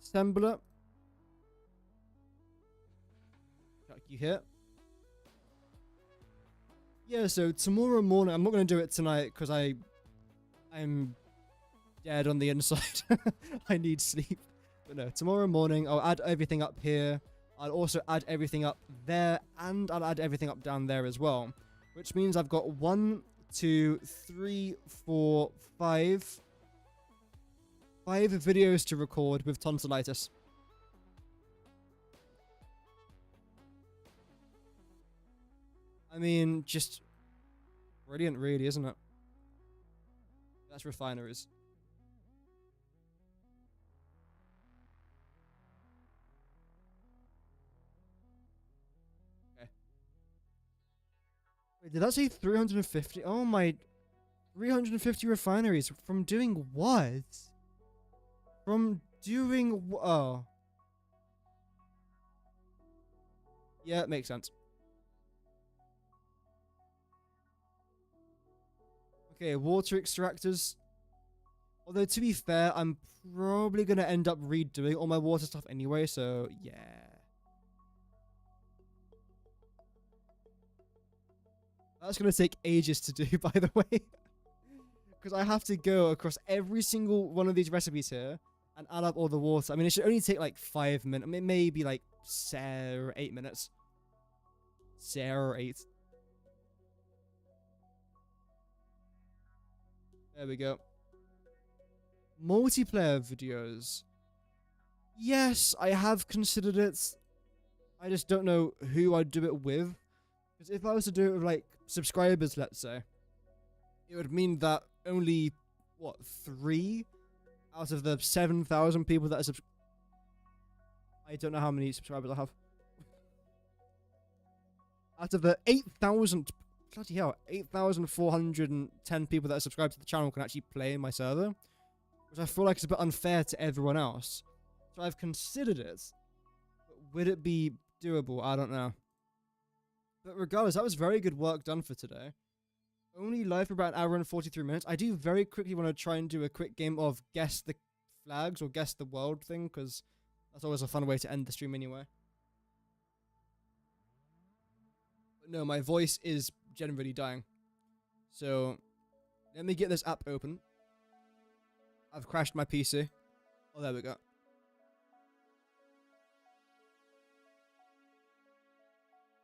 Assembler. Chuck you here. Yeah, so tomorrow morning, I'm not going to do it tonight because I'm dead on the inside. I need sleep. But no, tomorrow morning, I'll add everything up here. I'll also add everything up there, and I'll add everything up down there as well. Which means I've got 1, 2, 3, 4, 5 videos to record with tonsillitis. I mean, just brilliant, really, isn't it? That's refineries. Okay. Wait, did that say 350? Oh my, 350 refineries from doing what? From doing oh. Yeah, it makes sense. Okay, water extractors. Although, to be fair, I'm probably going to end up redoing all my water stuff anyway, so yeah. That's going to take ages to do, by the way. Because I have to go across every single one of these recipes here and add up all the water. I mean, it should only take like 5 minutes. I mean, maybe like 7 or 8 minutes. 7 or 8. There we go. Multiplayer videos. Yes, I have considered it. I just don't know who I'd do it with. Because if I was to do it with, like, subscribers, let's say, it would mean that only, what, 3 out of the 7,000 people that are I don't know how many subscribers I have. Out of the 8,000... Bloody hell, 8,410 people that are subscribed to the channel can actually play in my server. Which I feel like is a bit unfair to everyone else. So I've considered it. But would it be doable? I don't know. But regardless, that was very good work done for today. Only live for about an hour and 43 minutes. I do very quickly want to try and do a quick game of guess the flags or guess the world thing. Because that's always a fun way to end the stream anyway. But no, my voice is generally dying. So, let me get this app open. I've crashed my PC. Oh, there we go.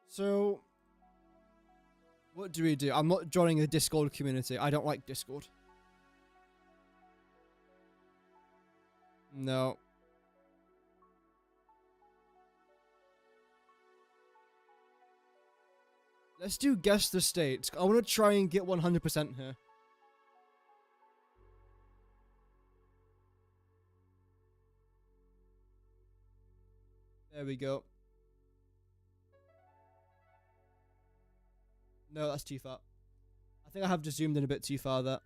So, what do we do? I'm not joining a Discord community. I don't like Discord. No. Let's do guess the states. I want to try and get 100% here. There we go. No, that's too far. I think I have just zoomed in a bit too far there.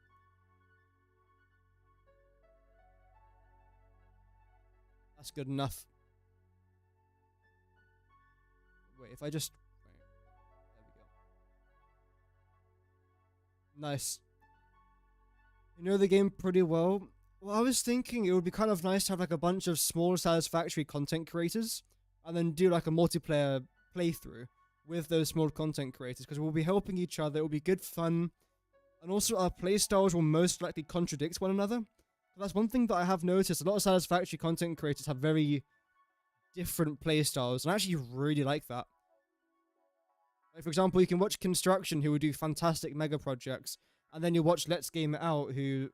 That's good enough. Wait, if I just... Nice. You know the game pretty well. Well, I was thinking it would be kind of nice to have like a bunch of small Satisfactory content creators and then do like a multiplayer playthrough with those small content creators because we'll be helping each other. It will be good fun. And also our playstyles will most likely contradict one another. That's one thing that I have noticed. A lot of Satisfactory content creators have very different playstyles and I actually really like that. Like, for example, you can watch Construction, who will do fantastic mega projects, And then you watch Let's Game It Out, who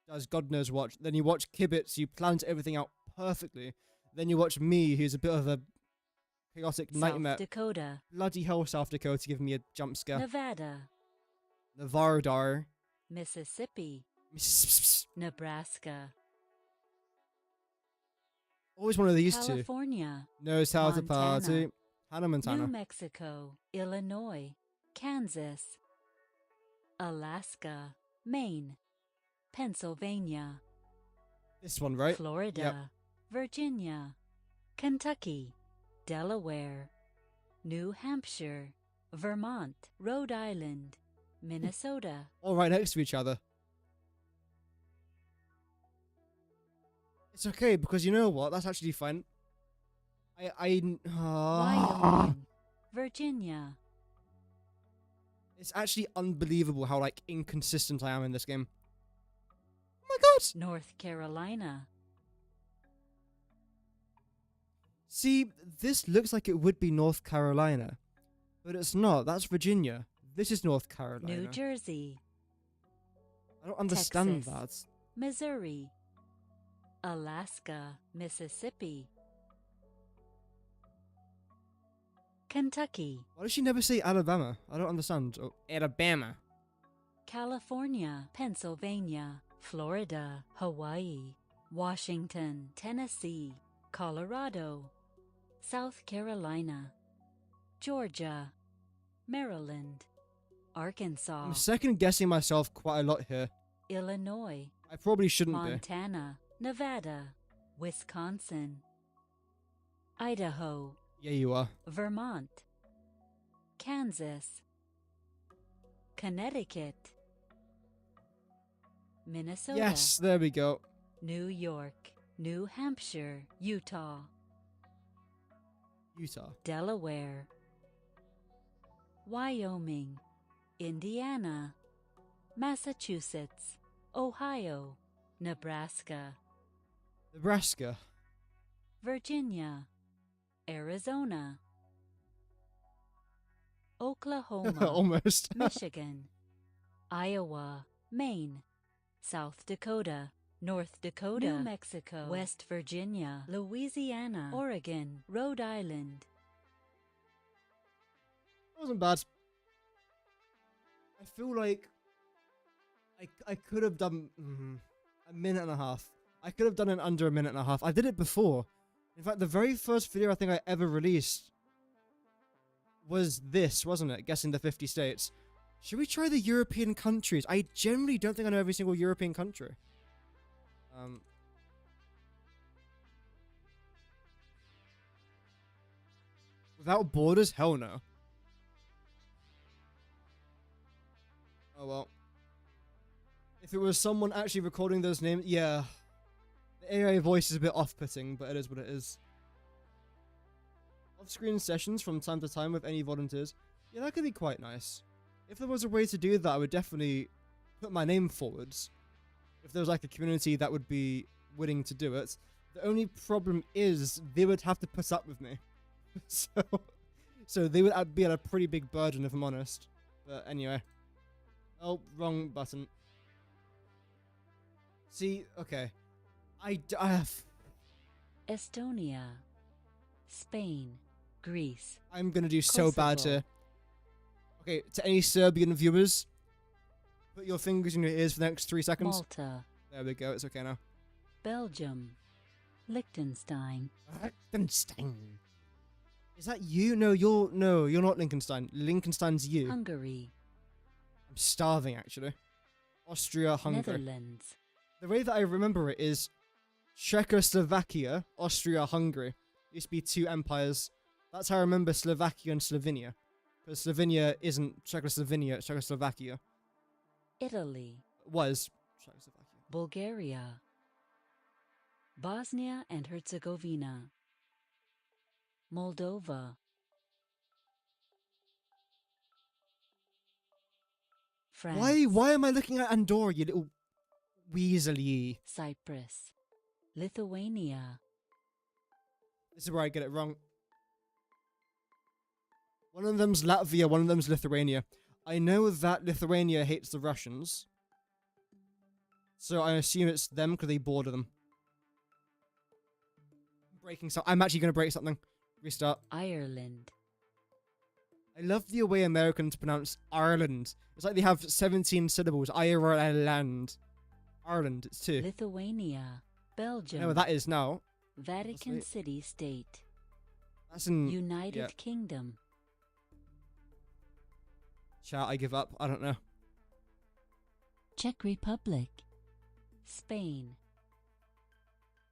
does God knows what. Then you watch Kibitz, who plans everything out perfectly. Then you watch me, who's a bit of a chaotic nightmare. South Dakota. Bloody hell, South Dakota giving me a jump scare. Nevada. Nevada. Mississippi. Nebraska. Always one of these two. California. Knows how to Montana. party. Hannah Montana. New Mexico. Illinois. Kansas. Alaska. Maine. Pennsylvania. This one, right? Florida. Yep. Virginia. Kentucky. Delaware. New Hampshire. Vermont. Rhode Island. Minnesota. All right next to each other. It's okay, because you know what? That's actually fine. Wyoming. Virginia. It's actually unbelievable how, like, inconsistent I am in this game. Oh my god! North Carolina. See, this looks like it would be North Carolina. But it's not. That's Virginia. This is North Carolina. New Jersey. I don't understand Texas. that. Missouri. Alaska. Mississippi. Kentucky. Why does she never say Alabama? I don't understand. Oh, Alabama. California. Pennsylvania. Florida. Hawaii. Washington. Tennessee. Colorado. South Carolina. Georgia. Maryland. Arkansas. I'm second guessing myself quite a lot here. Illinois. I probably shouldn't be. Montana. Nevada. Wisconsin. Idaho. Yeah, you are. Vermont. Kansas. Connecticut. Minnesota. Yes, there we go. New York. New Hampshire. Utah. Utah. Delaware. Wyoming. Indiana. Massachusetts. Ohio. Nebraska. Nebraska. Virginia. Arizona. Oklahoma. Almost. Michigan. Iowa. Maine. South Dakota. North Dakota. New Mexico. West Virginia. Louisiana. Oregon. Rhode Island. That wasn't bad. I feel like I could have done a minute and a half. I could have done it under a minute and a half. I did it before. In fact, the very first video I think I ever released was this, wasn't it? Guessing the 50 states. Should we try the European countries? I generally don't think I know every single European country. Without borders? Hell no. Oh well. If it was someone actually recording those names, yeah. The AI voice is a bit off-putting, but it is what it is. Off-screen sessions from time to time with any volunteers. Yeah, that could be quite nice. If there was a way to do that, I would definitely put my name forwards. If there was like a community that would be willing to do it. The only problem is they would have to put up with me. So they would be at a pretty big burden if I'm honest. But anyway. Oh, wrong button. See, okay. I have... Estonia. Spain. Greece. I'm gonna do so bad Kosovo. here. Okay, to any Serbian viewers, put your fingers in your ears for the next 3 seconds. Malta. There we go, it's okay now. Belgium. Liechtenstein. Liechtenstein. Is that you? No, you're not Liechtenstein. Liechtenstein's you. Hungary. I'm starving, actually. Austria, Hungary. Netherlands. The way that I remember it is Czechoslovakia, Austria, Hungary. Used to be two empires. That's how I remember Slovakia and Slovenia. Because Slovenia isn't Czechoslovakia, it's Czechoslovakia. Italy. It was Czechoslovakia. Bulgaria. Bosnia and Herzegovina. Moldova. France. Why am I looking at Andorra, you little weaselly? Cyprus. Lithuania. This is where I get it wrong. One of them's Latvia, one of them's Lithuania. I know that Lithuania hates the Russians. So I assume it's them because they border them. Breaking so I'm actually going to break something. Restart. Ireland. I love the way Americans pronounce Ireland. It's like they have 17 syllables. Ireland. Ireland, it's 2. Lithuania. Belgium. I know what that is now. Vatican City State. That's in... United Kingdom. Chat, I give up. I don't know. Czech Republic. Spain.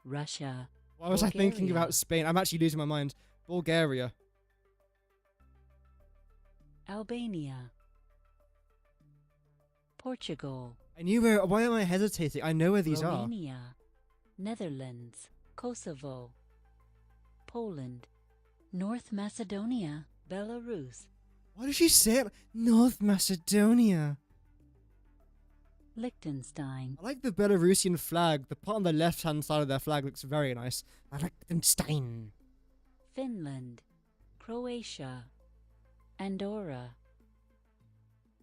Russia. Why was I thinking Bulgaria. about Spain? I'm actually losing my mind. Bulgaria. Albania. Portugal. I knew where... Why am I hesitating? I know where these are. Romania. Netherlands. Kosovo. Poland. North Macedonia. Belarus. Why did she say it? North Macedonia. Liechtenstein. I like the Belarusian flag. The part on the left-hand side of their flag looks very nice. I like Liechtenstein. Finland. Croatia. Andorra.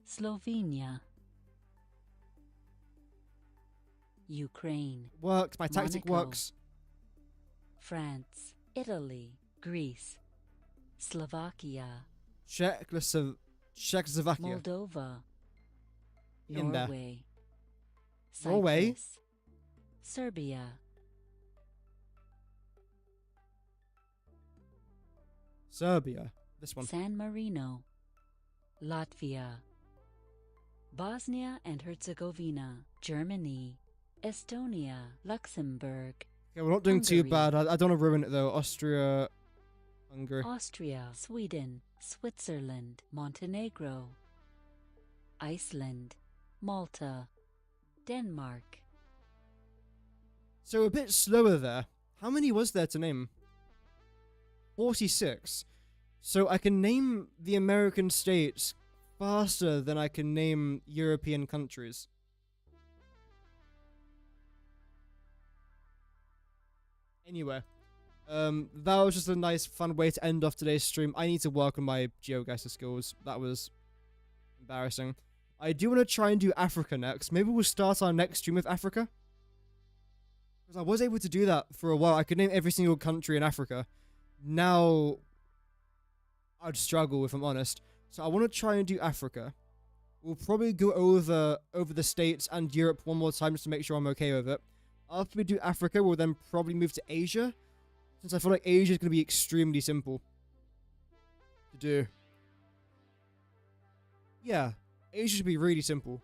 Slovenia. Ukraine. Works. My tactic Monaco. works. France. Italy. Greece. Slovakia. Czechoslovakia. Moldova. In there. Norway. Norway? Cyprus. Serbia. Serbia. This one. San Marino. Latvia. Bosnia and Herzegovina. Germany. Estonia. Luxembourg. Okay, we're not doing too Hungary. bad. I don't want to ruin it though. Austria. Hungary. Austria. Sweden. Switzerland. Montenegro. Iceland. Malta. Denmark. So a bit slower there. How many was there to name? 46. So I can name the American states faster than I can name European countries. Anyway, that was just a nice, fun way to end off today's stream. I need to work on my Geoguessr skills. That was embarrassing. I do want to try and do Africa next. Maybe we'll start our next stream with Africa. Because I was able to do that for a while. I could name every single country in Africa. Now, I'd struggle if I'm honest. So I want to try and do Africa. We'll probably go over the States and Europe one more time just to make sure I'm okay with it. After we do Africa, we'll then probably move to Asia. Since I feel like Asia is going to be extremely simple to do. Yeah, Asia should be really simple.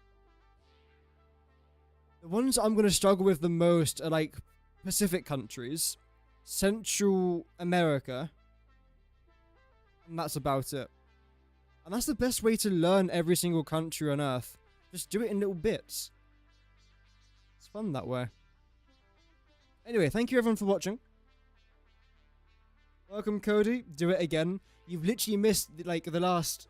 The ones I'm going to struggle with the most are like Pacific countries, Central America, and that's about it. And that's the best way to learn every single country on Earth. Just do it in little bits. It's fun that way. Anyway, thank you everyone for watching. Welcome, Cody. Do it again. You've literally missed like the last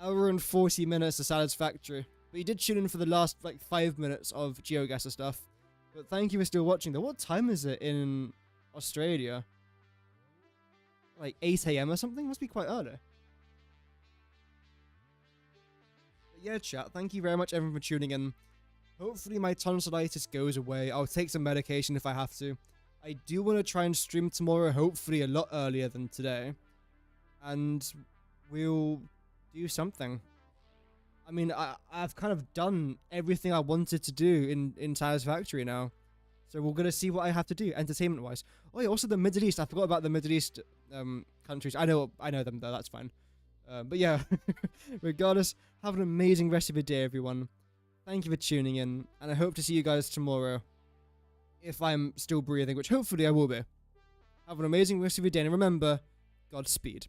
hour and 40 minutes of Satisfactory. But you did tune in for the last like 5 minutes of Geoguessr stuff. But thank you for still watching though. What time is it in Australia? Like 8 AM or something? Must be quite early. But yeah, chat. Thank you very much everyone for tuning in. Hopefully my tonsillitis goes away. I'll take some medication if I have to. I do want to try and stream tomorrow, hopefully a lot earlier than today. And we'll do something. I mean, I've kind of done everything I wanted to do in Satisfactory now. So we're going to see what I have to do, entertainment-wise. Oh yeah, also the Middle East. I forgot about the Middle East countries. I know them though, that's fine. But yeah, regardless, have an amazing rest of your day, everyone. Thank you for tuning in, and I hope to see you guys tomorrow. If I'm still breathing, which hopefully I will be. Have an amazing rest of your day, and remember, Godspeed.